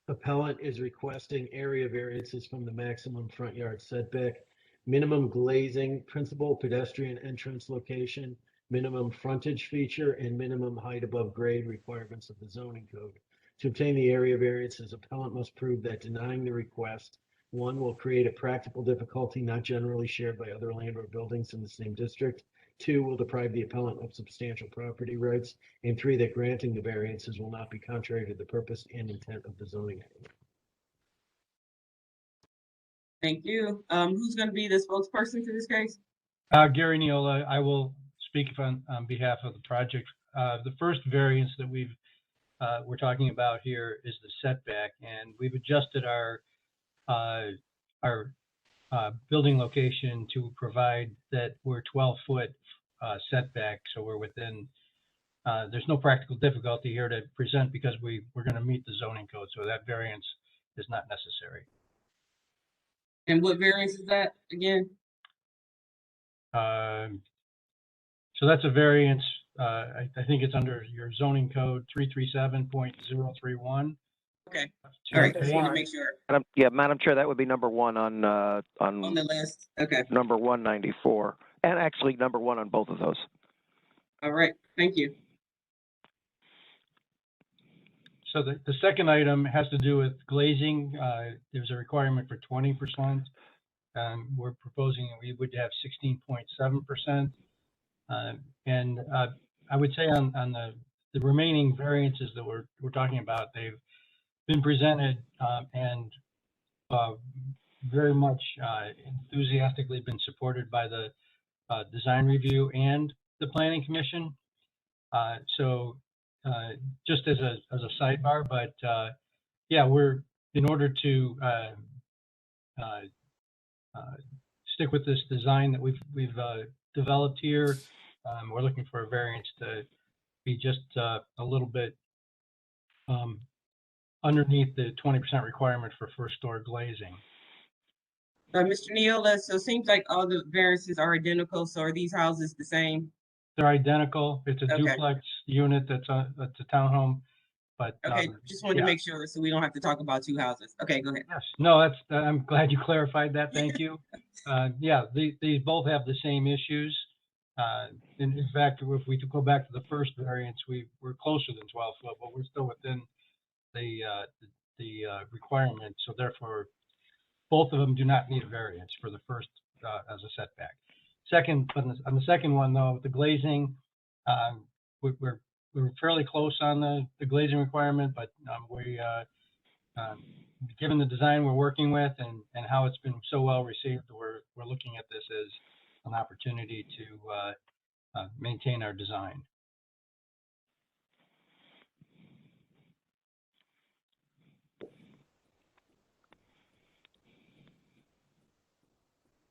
appellant is requesting area variances from the maximum front yard setback, minimum glazing, principal pedestrian entrance location, minimum frontage feature, and minimum height above grade requirements of the zoning code. To obtain the area variances, appellant must prove that denying the request, 1, will create a practical difficulty not generally shared by other land or buildings in the same district, 2, will deprive the appellant of substantial property rights, and 3, that granting the variances will not be contrary to the purpose and intent of the zoning code. Thank you. Who's going to be the spokesperson for this case? Gary Neola, I will speak on behalf of the project. The first variance that we're talking about here is the setback, and we've adjusted our building location to provide that we're 12-foot setback, so we're within. There's no practical difficulty here to present because we're going to meet the zoning code, so that variance is not necessary. And what variance is that again? So that's a variance. I think it's under your zoning code 337.031. Okay. All right. Just want to make sure. Madam Chair, that would be number 1 on the list. Okay. Number 194, and actually number 1 on both of those. All right. Thank you. So the second item has to do with glazing. There's a requirement for 20%. We're proposing we would have 16.7%. And I would say on the remaining variances that we're talking about, they've been presented and very much enthusiastically been supported by the design review and the planning commission. So just as a sidebar, but yeah, we're in order to stick with this design that we've developed here. We're looking for a variance to be just a little bit underneath the 20% requirement for first floor glazing. Mr. Neola, so it seems like all the variances are identical. So are these houses the same? They're identical. It's a Okay. duplex unit that's a townhome, but Okay, just wanted to yeah. make sure so we don't have to talk about two houses. Okay, go ahead. Yes, no, that's, I'm glad you clarified that. Thank you. Yeah, these both have the same issues. In fact, if we go back to the first variance, we're closer than 12 foot, but we're still within the requirement. So therefore, both of them do not need a variance for the first as a setback. Second, but on the second one though, the glazing, we're fairly close on the glazing requirement, but given the design we're working with and how it's been so well received, we're looking at this as an opportunity to maintain our design.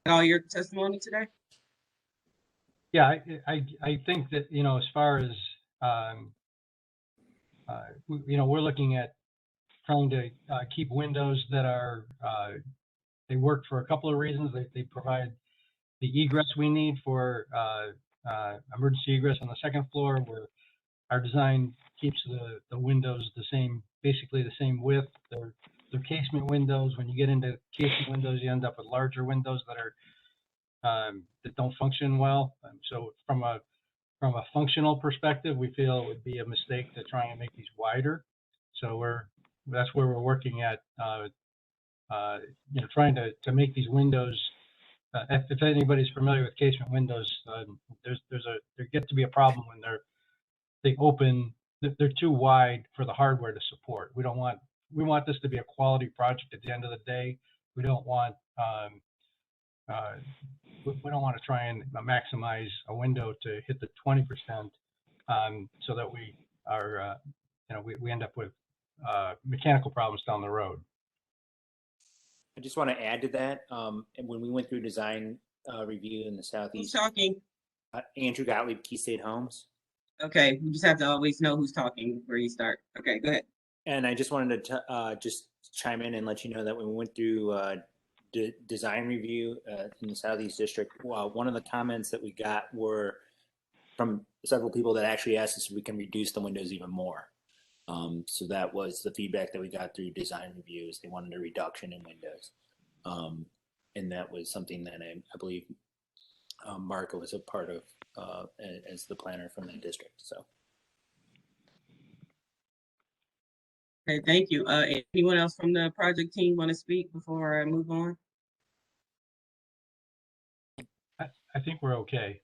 All your testimony today? Yeah, I think that, you know, as far as, you know, we're looking at trying to keep windows that are, they work for a couple of reasons. They provide the egress we need for emergency egress on the second floor, where our design keeps the windows the same, basically the same width. They're casement windows. When you get into casement windows, you end up with larger windows that are that don't function well. So from a functional perspective, we feel it would be a mistake to try and make these wider. So that's where we're working at, you know, trying to make these windows. If anybody's familiar with casement windows, there gets to be a problem when they open. They're too wide for the hardware to support. We want this to be a quality project at the end of the day. We don't want to try and maximize a window to hit the 20%, so that we are, you know, we end up with mechanical problems down the road. I just want to add to that. And when we went through design review in the Southeast, Who's talking? Andrew Gottlieb, Key State Homes. Okay, we just have to always know who's talking before you start. Okay, go ahead. And I just wanted to just chime in and let you know that when we went through design review in the Southeast District, one of the comments that we got were from several people that actually asked us if we can reduce the windows even more. So that was the feedback that we got through design reviews. They wanted a reduction in windows. And that was something that I believe Marco was a part of as the planner from that district. So. Okay, thank you. Anyone else from the project team want to speak before I move on? I think we're okay.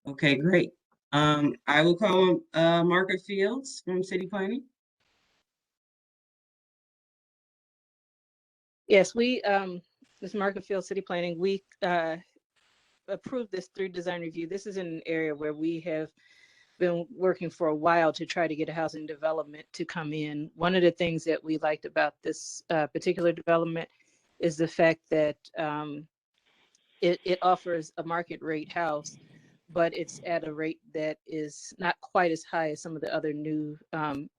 Okay, great. I will call Marco Fields from City Planning. Yes, we, this Marco Field City Planning, we approved this through design review. This is an area where we have been working for a while to try to get a housing development to come in. One of the things that we liked about this particular development is the fact that it offers a market rate house, but it's at a rate that is not quite as high as some of the other new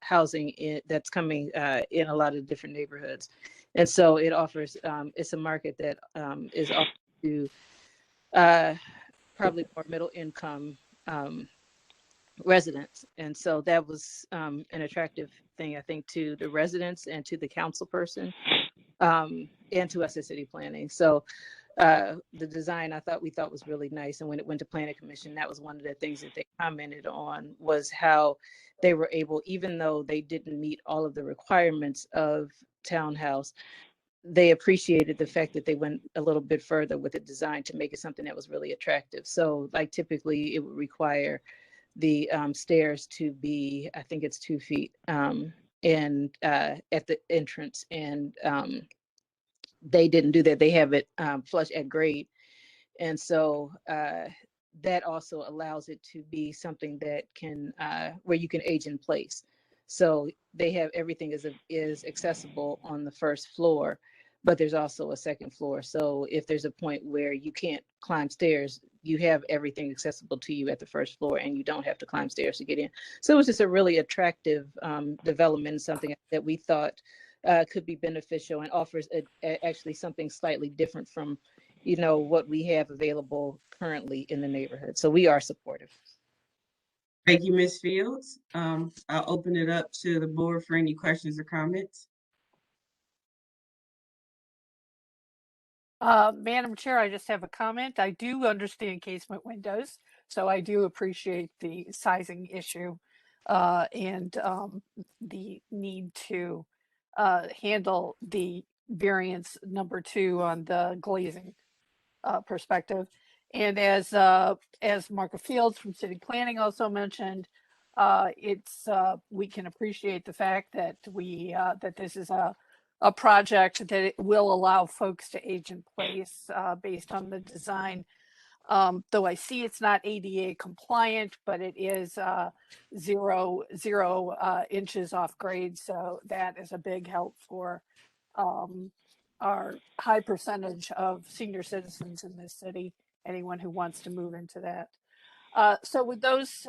housing that's coming in a lot of different neighborhoods. And so it offers, it's a market that is offered to probably more middle income residents. And so that was an attractive thing, I think, to the residents and to the council person and to us as city planning. So the design we thought was really nice. And when it went to planning commission, that was one of the things that they commented on, was how they were able, even though they didn't meet all of the requirements of townhouse, they appreciated the fact that they went a little bit further with the design to make it something that was really attractive. So like typically it would require the stairs to be, I think it's 2 feet and at the entrance, and they didn't do that. They have it flush at grade. And so that also allows it to be something that can, where you can age in place. So they have everything is accessible on the first floor, but there's also a second floor. So if there's a point where you can't climb stairs, you have everything accessible to you at the first floor and you don't have to climb stairs to get in. So it was just a really attractive development, something that we thought could be beneficial and offers actually something slightly different from, you know, what we have available currently in the neighborhood. So we are supportive. Thank you, Ms. Fields. I'll open it up to the board for any questions or comments. Madam Chair, I just have a comment. I do understand casement windows, so I do appreciate the sizing issue and the need to handle the variance number 2 on the glazing perspective. And as Marco Fields from City Planning also mentioned, we can appreciate the fact that that this is a project that it will allow folks to age in place based on the design. Though I see it's not ADA compliant, but it is zero inches off grade, so that is a big help for our high percentage of senior citizens in this city. Anyone who wants to move into that. So with those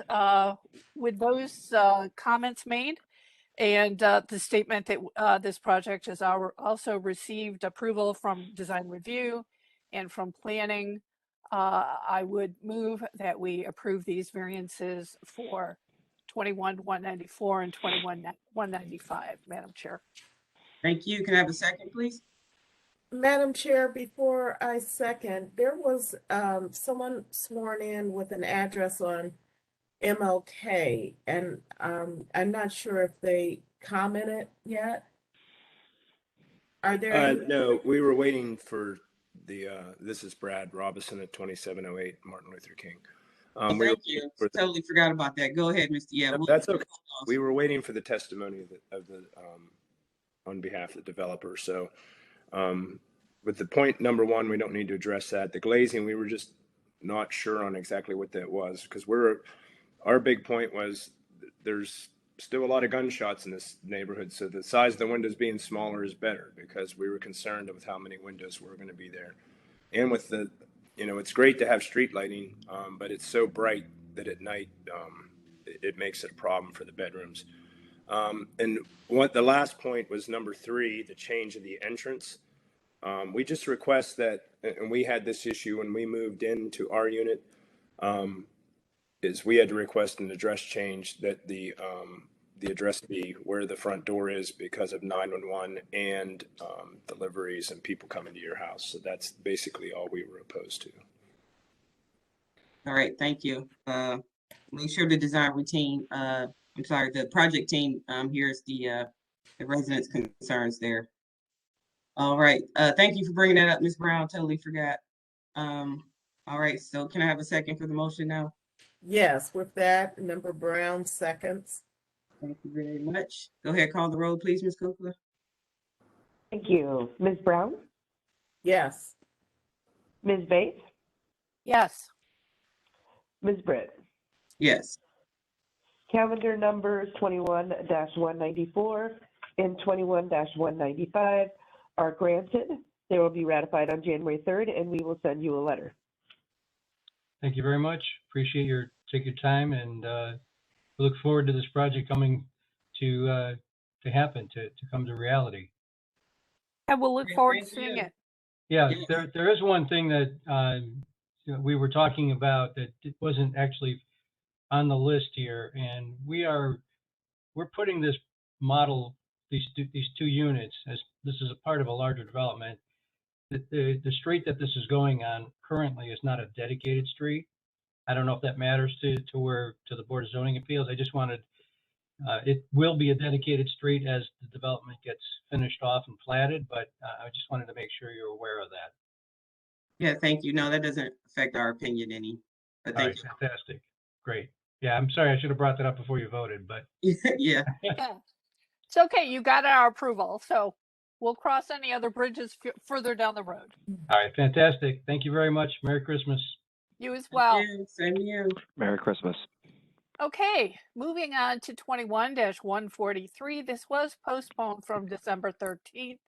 comments made, and the statement that this project has also received approval from design review and from planning, I would move that we approve these variances for 21-194 and 21-195, Madam Chair. Thank you. Can I have a second, please? Madam Chair, before I second, there was someone sworn in with an address on MLK, and I'm not sure if they commented yet. Are there any? No, we were waiting for the, this is Brad Robinson at 2708 Martin Luther King. Oh, thank you. Totally forgot about that. Go ahead, Mr. Yeah, that's okay. We were waiting for the testimony of the on behalf of the developer. So with the point number 1, we don't need to address that. The glazing, we were just not sure on exactly what that was, because our big point was there's still a lot of gunshots in this neighborhood. So the size of the windows being smaller is better, because we were concerned with how many windows were going to be there. And with the, you know, it's great to have street lighting, but it's so bright that at night it makes it a problem for the bedrooms. And what the last point was number 3, the change of the entrance. We just request that, and we had this issue when we moved into our unit, is we had to request an address change, that the address be where the front door is because of 911 and deliveries and people coming to your house. So that's basically all we were opposed to. All right, thank you. Make sure the design routine, the project team hears the residents' concerns there. All right, thank you for bringing that up, Ms. Brown. Totally forgot. All right, so can I have a second for the motion now? Yes, with that, Member Brown seconds. Thank you very much. Go ahead, call the roll, please, Ms. Kukla. Thank you. Ms. Brown? Yes. Ms. Bates? Yes. Ms. Britt? Yes. Calendar numbers 21-194 and 21-195 are granted. They will be ratified on January 3rd, and we will send you a letter. Thank you very much. Appreciate your take your time, and we look forward to this project coming to happen, to come to reality. And we'll look forward to seeing it. Yeah, there is one thing that we were talking about that it wasn't actually on the list here, and we're putting this model, these 2 units, as this is a part of a larger development. The street that this is going on currently is not a dedicated street. I don't know if that matters to the Board of Zoning Appeals. I just wanted, it will be a dedicated street as the development gets finished off and platted, but I just wanted to make sure you're aware of that. Yeah, thank you. No, that doesn't affect our opinion any. But thank you. Fantastic. Great. Yeah, I'm sorry, I should have brought that up before you voted, but. Yeah. Yeah. It's okay. You got our approval. So we'll cross any other bridges further down the road. All right, fantastic. Thank you very much. Merry Christmas. You as Thank well. you. Same to you. Merry Christmas. Okay, moving on to 21-143. This was postponed from December 13th.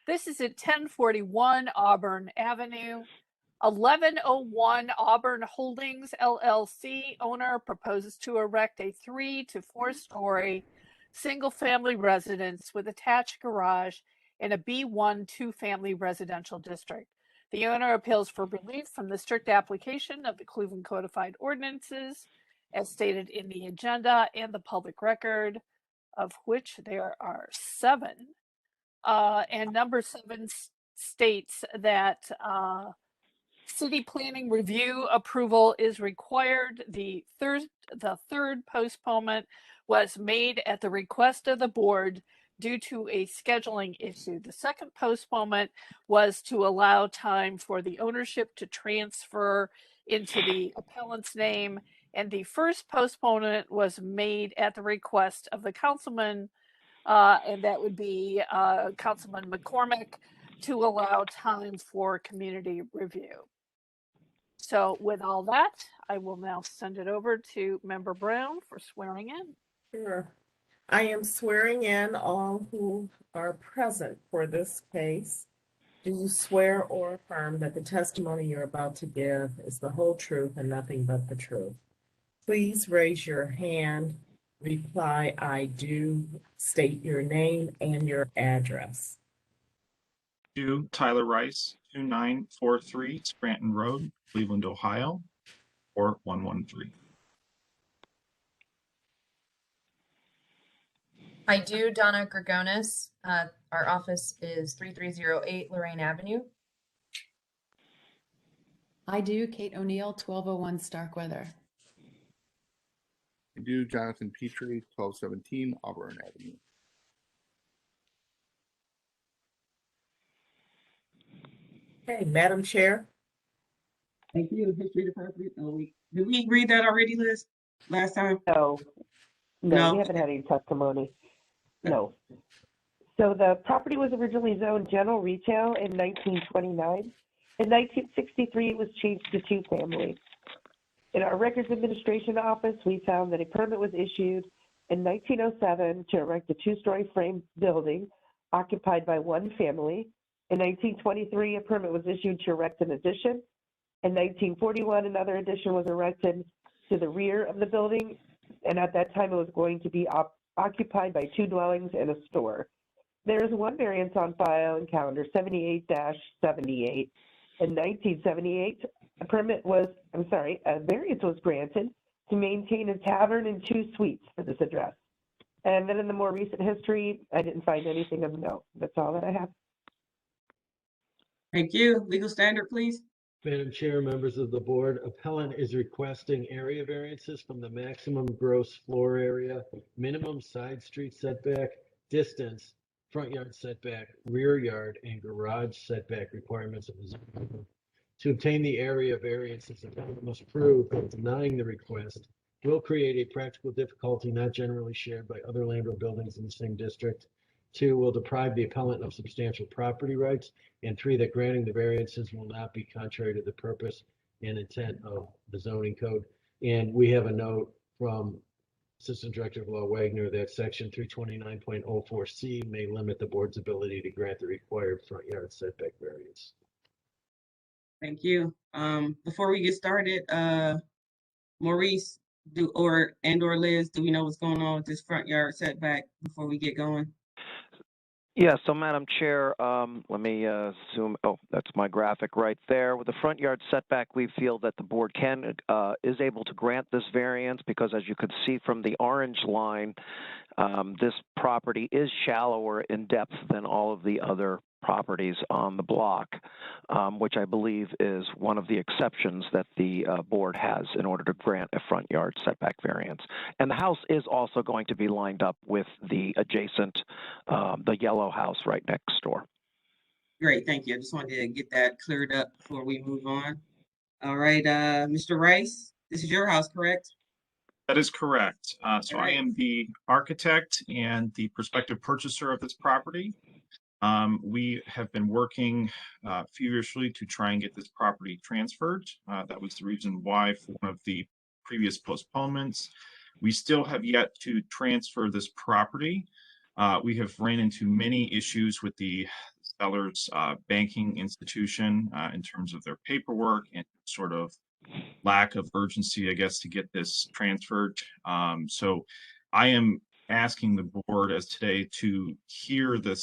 This is at 1041 Auburn Avenue. 1101 Auburn Holdings LLC owner proposes to erect a 3 to 4 story single-family residence with attached garage in a B1 two-family residential district. The owner appeals for relief from the strict application of the Cleveland Codified Ordinances as stated in the agenda and the public record, of which there are 7. And number 7 states that city planning review approval is required. The third postponement was made at the request of the board due to a scheduling issue. The second postponement was to allow time for the ownership to transfer into the appellant's name. And the first postponement was made at the request of the councilman, and that would be Councilman McCormick, to allow time for community review. So with all that, I will now send it over to Member Brown for swearing in. Sure. I am swearing in all who are present for this case. Do you swear or affirm that the testimony you're about to give is the whole truth and nothing but the truth? Please raise your hand. Reply, I do. State your name and your address. To Tyler Rice, 2943 Scranton Road, Cleveland, Ohio, 4113. I do, Donna Gregonis. Our office is 3308 Lorraine Avenue. I do, Kate O'Neill, 1201 Starkweather. I do, Jonathan Petrie, 1217 Auburn Avenue. Okay, Madam Chair. Thank you. History department. Did we read that already, Liz? Last time? No, No? we haven't had any testimony. No. So the property was originally zoned general retail in 1929. In 1963, it was changed to two-family. In our Records Administration Office, we found that a permit was issued in 1907 to erect a two-story frame building occupied by one family. In 1923, a permit was issued to erect an addition. In 1941, another addition was erected to the rear of the building, and at that time, it was going to be occupied by two dwellings and a store. There is one variance on file in calendar 78-78. In 1978, a variance was granted to maintain a tavern and two suites for this address. And then in the more recent history, I didn't find anything of note. That's all that I have. Thank you. Legal standard, please. Madam Chair, members of the board, appellant is requesting area variances from the maximum gross floor area, minimum side street setback, distance, front yard setback, rear yard, and garage setback requirements of the zoning code. To obtain the area variances, the appellant must prove that denying the request will create a practical difficulty not generally shared by other land or buildings in the same district. 2, will deprive the appellant of substantial property rights. And 3, that granting the variances will not be contrary to the purpose and intent of the zoning code. And we have a note from Assistant Director of Law Wagner that section 329.04C may limit the board's ability to grant the required front yard setback variance. Thank you. Before we get started, Maurice or Liz, do we know what's going on with this front yard setback before we get going? Yeah, so Madam Chair, let me zoom. Oh, that's my graphic right there. With the front yard setback, we feel that the board is able to grant this variance because, as you could see from the orange line, this property is shallower in depth than all of the other properties on the block, which I believe is one of the exceptions that the board has in order to grant a front yard setback variance. And the house is also going to be lined up with the adjacent, the yellow house right next door. Great, thank you. I just wanted to get that cleared up before we move on. All right, Mr. Rice, this is your house, correct? That is correct. So I am the architect and the prospective purchaser of this property. We have been working feverishly to try and get this property transferred. That was the reason why for one of the previous postponements. We still have yet to transfer this property. We have ran into many issues with the seller's banking institution in terms of their paperwork and sort of lack of urgency, I guess, to get this transferred. So I am asking the board as today to hear the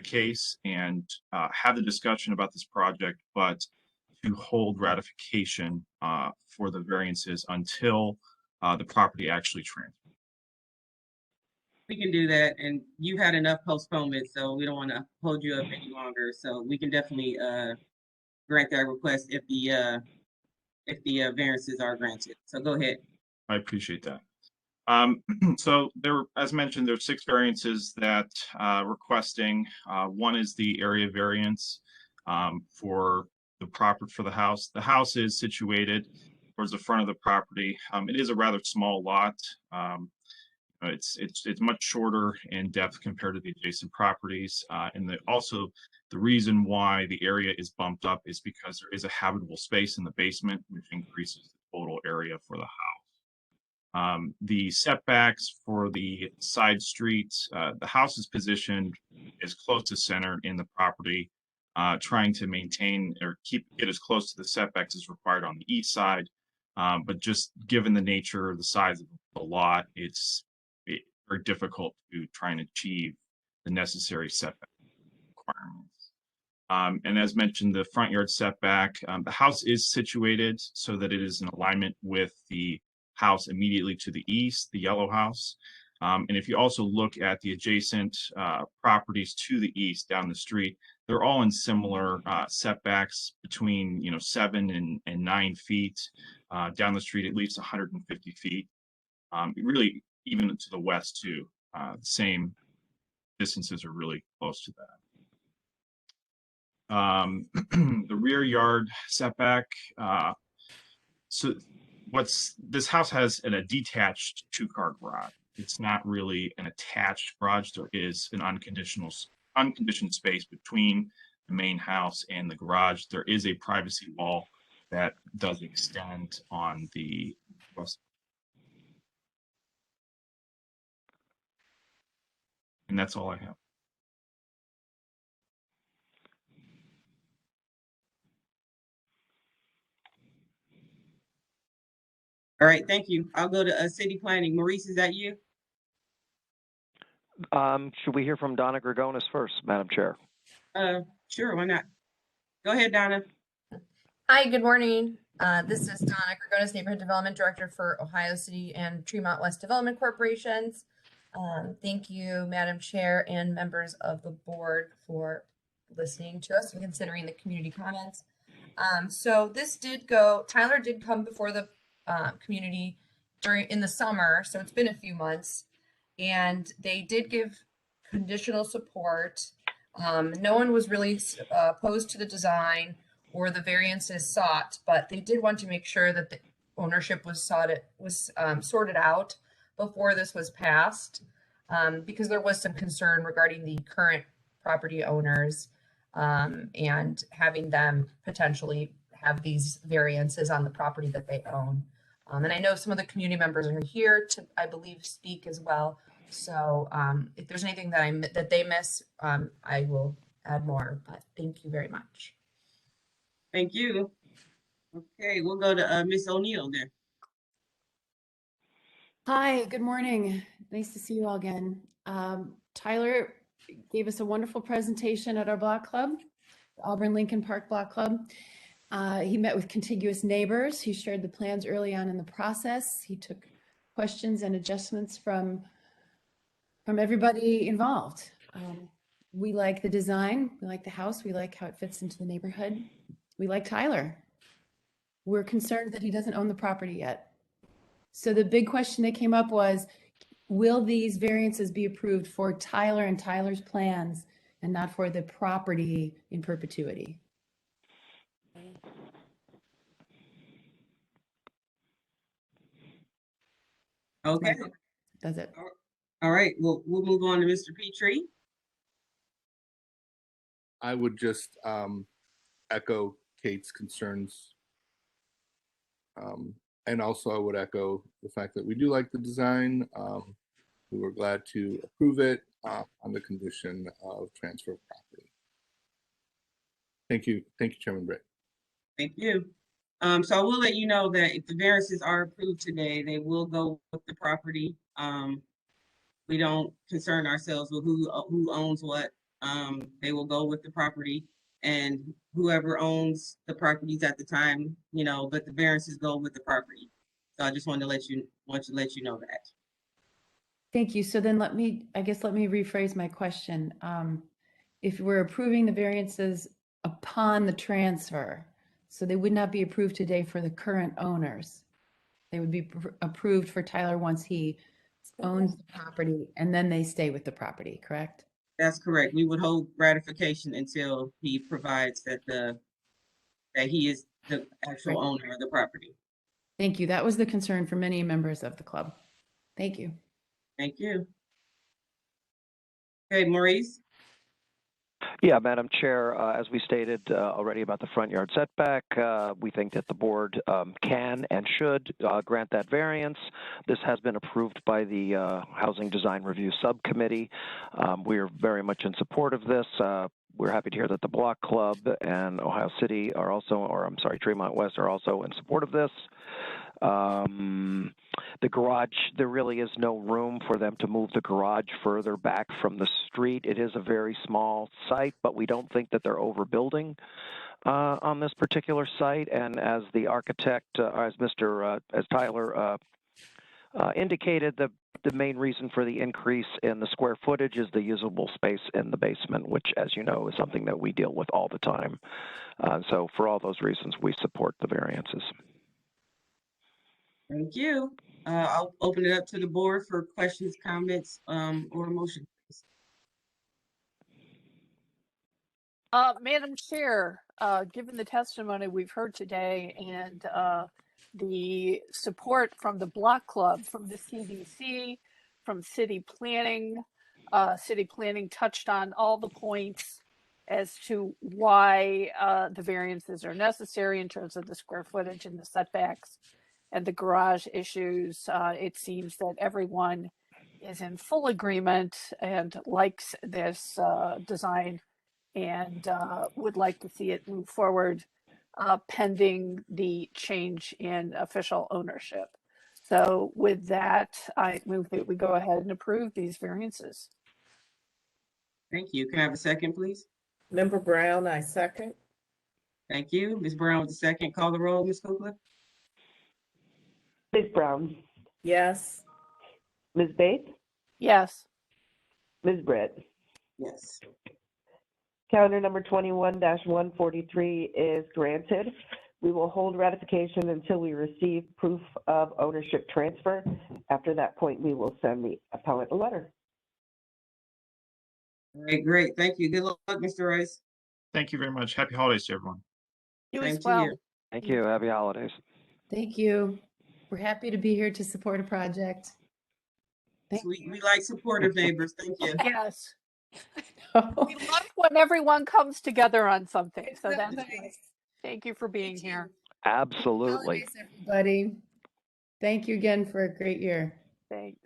case and have the discussion about this project, but to hold ratification for the variances until the property actually transfers. We can do that, and you had enough postponement, so we don't want to hold you up any longer. So we can definitely grant that request if the variances are granted. So go ahead. I appreciate that. So there, as mentioned, there's 6 variances that requesting. One is the area variance for the house. The house is situated towards the front of the property. It is a rather small lot. It's much shorter in depth compared to the adjacent properties, and also the reason why the area is bumped up is because there is a habitable space in the basement, which increases the total area for the house. The setbacks for the side streets, the house is positioned as close to center in the property, trying to maintain or get as close to the setbacks as required on the east side. But just given the nature of the size of the lot, it's very difficult to try and achieve the necessary setback requirements. And as mentioned, the front yard setback, the house is situated so that it is in alignment with the house immediately to the east, the yellow house. And if you also look at the adjacent properties to the east down the street, they're all in similar setbacks between 7 and 9 feet. Down the street, at least 150 feet. Really, even to the west too, same distances are really close to that. The rear yard setback. So this house has a detached 2-car garage. It's not really an attached garage. There is an unconditioned space between the main house and the garage. There is a privacy wall that does extend on the west. And that's all I have. All right, thank you. I'll go to city planning. Maurice, is that you? Should we hear from Donna Gregonis first, Madam Chair? Sure, why not? Go ahead, Donna. Hi, good morning. This is Donna Gregonis, Neighborhood Development Director for Ohio City and Tremont West Development Corporations. Thank you, Madam Chair and members of the board for listening to us and considering the community comments. So this Tyler did come before the community in the summer, so it's been a few months, and they did give conditional support. No one was really opposed to the design or the variances sought, but they did want to make sure that the ownership was sorted out before this was passed, because there was some concern regarding the current property owners and having them potentially have these variances on the property that they own. And I know some of the community members are here to, I believe, speak as well. So if there's anything that they miss, I will add more, but thank you very much. Thank you. Okay, we'll go to Miss O'Neill there. Hi, good morning. Nice to see you all again. Tyler gave us a wonderful presentation at our block club, Auburn Lincoln Park Block Club. He met with contiguous neighbors. He shared the plans early on in the process. He took questions and adjustments from everybody involved. We like the design. We like the house. We like how it fits into the neighborhood. We like Tyler. We're concerned that he doesn't own the property yet. So the big question that came up was, will these variances be approved for Tyler and Tyler's plans and not for the property in perpetuity? Okay. That's it. All right, well, we'll move on to Mr. Petrie. I would just echo Kate's concerns. And also I would echo the fact that we do like the design. We were glad to approve it on the condition of transfer of property. Thank you. Thank you, Chairman Britt. Thank you. So I will let you know that if the variances are approved today, they will go with the property. We don't concern ourselves with who owns what. They will go with the property, and whoever owns the properties at the time, but the variances go with the property. So I just wanted to let you know that. Thank you. So then let me rephrase my question. If we're approving the variances upon the transfer, so they would not be approved today for the current owners. They would be approved for Tyler once he owns the property, and then they stay with the property, correct? That's correct. We would hold ratification until he provides that he is the actual owner of the property. Thank you. That was the concern for many members of the club. Thank you. Thank you. Okay, Maurice. Yeah, Madam Chair, as we stated already about the front yard setback, we think that the board can and should grant that variance. This has been approved by the Housing Design Review Subcommittee. We are very much in support of this. We're happy to hear that the Block Club and Ohio City are also, or I'm sorry, Tremont West are also in support of this. The garage, there really is no room for them to move the garage further back from the street. It is a very small site, but we don't think that they're overbuilding on this particular site. And as the architect, as Tyler indicated, the main reason for the increase in the square footage is the usable space in the basement, which, as you know, is something that we deal with all the time. So for all those reasons, we support the variances. Thank you. I'll open it up to the board for questions, comments, or motion. Madam Chair, given the testimony we've heard today and the support from the Block Club, from the CDC, from city planning touched on all the points as to why the variances are necessary in terms of the square footage and the setbacks and the garage issues. It seems that everyone is in full agreement and likes this design and would like to see it move forward pending the change in official ownership. So with that, I move that we go ahead and approve these variances. Thank you. Can I have a second, please? Member Brown, I second. Thank you. Ms. Brown with the second. Call the roll, Ms. Kugler. Ms. Brown? Yes. Ms. Bates? Yes. Ms. Britt? Yes. Calendar number 21-143 is granted. We will hold ratification until we receive proof of ownership transfer. After that point, we will send the appellant a letter. All right, great. Thank you. Good luck, Mr. Rice. Thank you very much. Happy holidays to everyone. You Same as to well. you. Thank you. Happy holidays. Thank you. We're happy to be here to support a project. We like supportive neighbors. Thank you. Yes. We love when everyone comes together on something. So that's nice. Thank you for being here. Absolutely. Everybody. Thank you again for a great year. Thanks.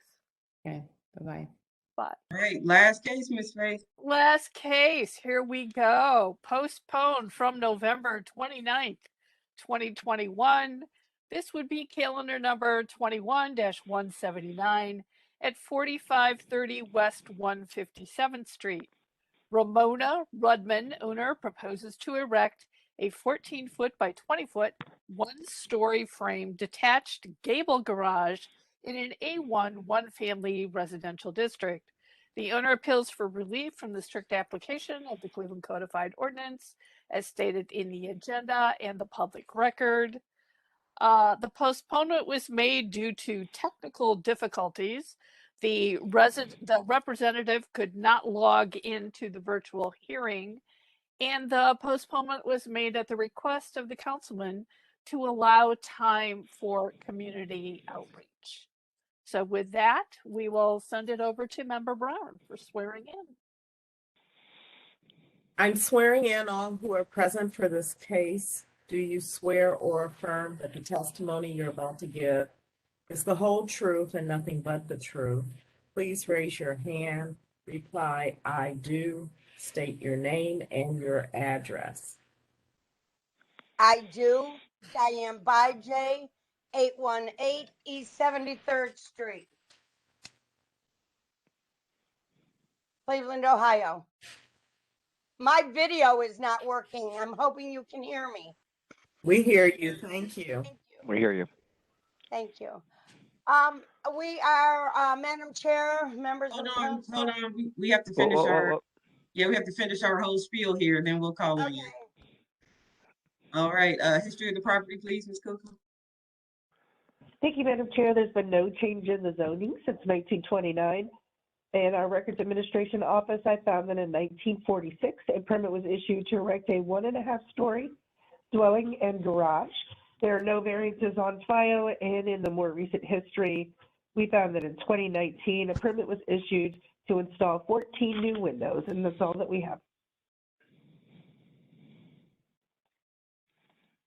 Okay. Bye-bye. Bye. All right, last case, Ms. Faith. Last case. Here we go. Postponed from November 29th, 2021. This would be calendar number 21-179 at 4530 West 157th Street. Ramona Rudman, owner, proposes to erect a 14-foot by 20-foot, one-story frame detached gable garage in an A1 one-family residential district. The owner appeals for relief from the strict application of the Cleveland Codified Ordinance as stated in the agenda and the public record. The postponement was made due to technical difficulties. The representative could not log into the virtual hearing, and the postponement was made at the request of the councilman to allow time for community outreach. So with that, we will send it over to Member Brown for swearing in. I'm swearing in all who are present for this case. Do you swear or affirm that the testimony you're about to give is the whole truth and nothing but the truth? Please raise your hand. Reply, I do. State your name and your address. I do. Diane Byjay, 818 East 73rd Street, Cleveland, Ohio. My video is not working. I'm hoping you can hear me. We hear you. Thank you. We hear you. Thank you. We are, Madam Chair, members of the council. Hold on. We have to finish yeah, we have to finish our whole spiel here, then we'll call on you. All right, history of the property, please, Ms. Cooper. Thank you, Madam Chair. There's been no change in the zoning since 1929. In our Records Administration Office, I found that in 1946, a permit was issued to erect a 1.5-story dwelling and garage. There are no variances on file, and in the more recent history, we found that in 2019, a permit was issued to install 14 new windows, and that's all that we have.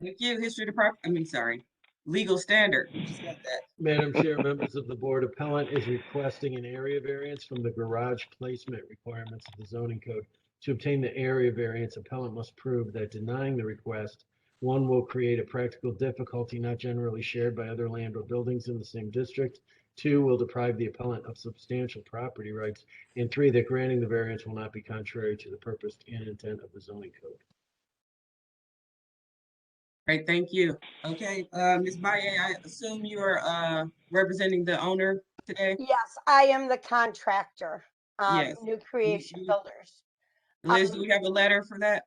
Thank you. History of the property, legal standard. Just got that. Madam Chair, members of the board, appellant is requesting an area variance from the garage placement requirements of the zoning code. To obtain the area variance, appellant must prove that denying the request, one, will create a practical difficulty not generally shared by other land or buildings in the same district. Two, will deprive the appellant of substantial property rights. And three, that granting the variance will not be contrary to the purpose and intent of the zoning code. Great, thank you. Okay, Ms. Baye, I assume you are representing the owner today? Yes, I am the contractor, Yes. New Creation Builders. Liz, do we have a letter for that?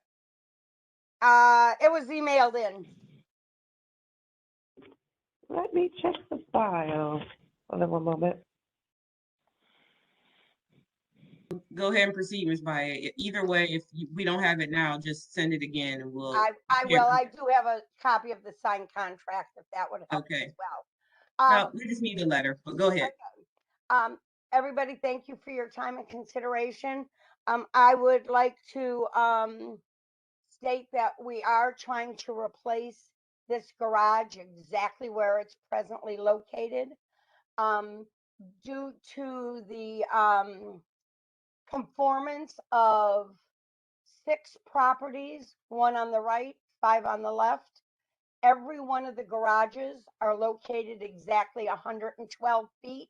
It was emailed in. Let me check the file. Hold on one moment. Go ahead and proceed, Ms. Baye. Either way, if we don't have it now, just send it again and we'll. I will. I do have a copy of the signed contract if that would help as well. No, we just need a letter, but go ahead. Okay. Everybody, thank you for your time and consideration. I would like to state that we are trying to replace this garage exactly where it's presently located. Due to the conformance of 6 properties, 1 on the right, 5 on the left. Every one of the garages are located exactly 112 feet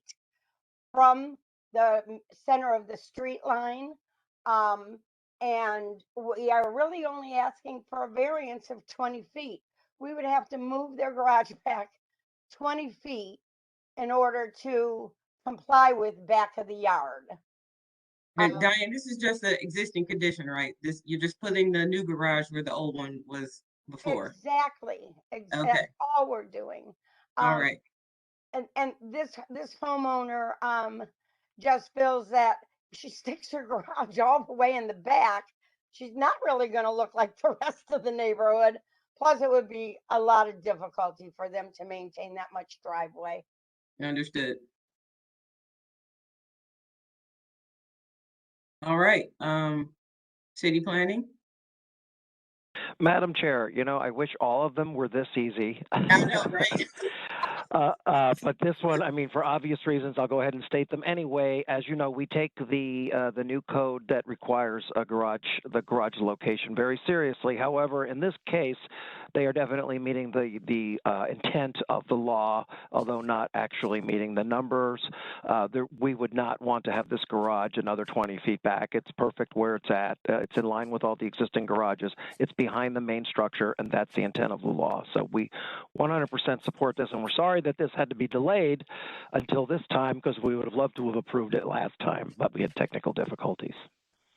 from the center of the street line. And we are really only asking for a variance of 20 feet. We would have to move their garage back 20 feet in order to comply with back of the yard. Diane, this is just the existing condition, right? You're just putting the new garage where the old one was before. Exactly. Okay. That's all we're doing. All right. And this homeowner just feels that she sticks her garage all the way in the back. She's not really going to look like the rest of the neighborhood. Plus, it would be a lot of difficulty for them to maintain that much driveway. Understood. All right. City planning. Madam Chair, I wish all of them were this easy. I know, right? But this one, for obvious reasons, I'll go ahead and state them anyway. As you know, we take the new code that requires the garage location very seriously. However, in this case, they are definitely meeting the intent of the law, although not actually meeting the numbers. We would not want to have this garage another 20 feet back. It's perfect where it's at. It's in line with all the existing garages. It's behind the main structure, and that's the intent of the law. So we 100% support this, and we're sorry that this had to be delayed until this time because we would have loved to have approved it last time, but we had technical difficulties.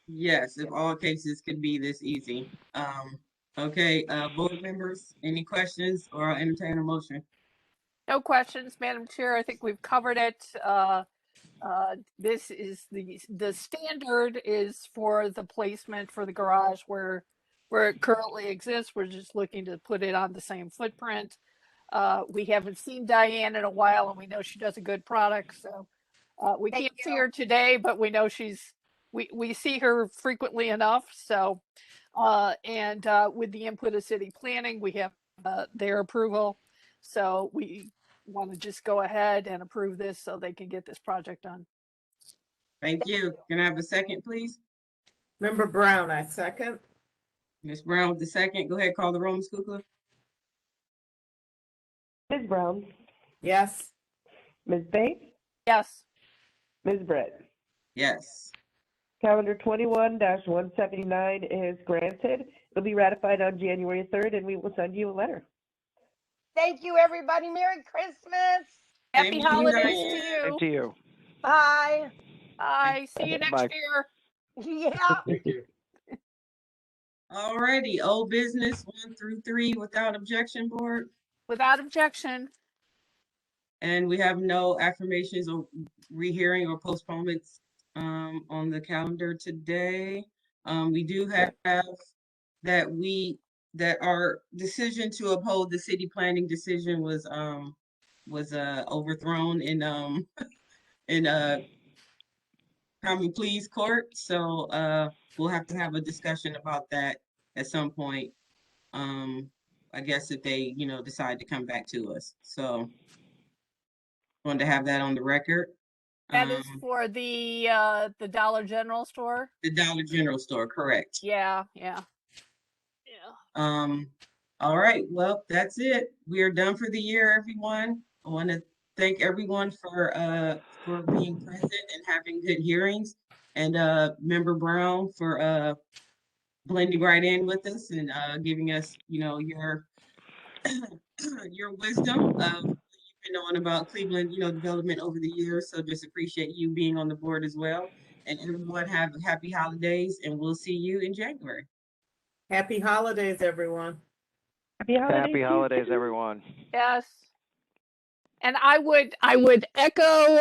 Yes, if all cases could be this easy. Okay, board members, any questions, or I'll entertain a motion? No questions, Madam Chair. I think we've covered it. This is the standard is for the placement for the garage where it currently exists. We're just looking to put it on the same footprint. We haven't seen Diane in a while, and we know she does a good product. So we can't see her today, but we know she's we see her frequently enough. So, and with the input of city planning, we have their approval. So we want to just go ahead and approve this so they can get this project done. Thank you. Can I have a second, please? Member Brown, I second. Ms. Brown with the second. Go ahead, call the roll, Ms. Kukla. Ms. Brown, Yes. Ms. Bates, Yes. Ms. Britt. Yes. Calendar 21-179 is granted. It'll be ratified on January 3rd, and we will send you a letter. Thank you, everybody. Merry Christmas. Happy Same to you, holidays Diane. to Same you. to you. Bye. Bye. See you next Bye. year. Yeah. Thank you. Alrighty, old business 1 through 3 without objection, board. Without objection. And we have no affirmations or rehearing or postponements on the calendar today. We do have that our decision to uphold the city planning decision was overthrown in common pleas court. So we'll have to have a discussion about that at some point. I guess if they, decide to come back to us. So wanted to have that on the record. That is for the Dollar General store. The Dollar General store, correct. Yeah. All right, well, that's it. We are done for the year, everyone. I want to thank everyone for being present and having good hearings, and Member Brown for blending right in with us and giving us, your your wisdom of what you've been knowing about Cleveland, development over the years. So just appreciate you being on the board as well. And everyone have happy holidays, and we'll see you in January. Happy holidays, everyone. Happy holidays, everyone. Yes. And I would echo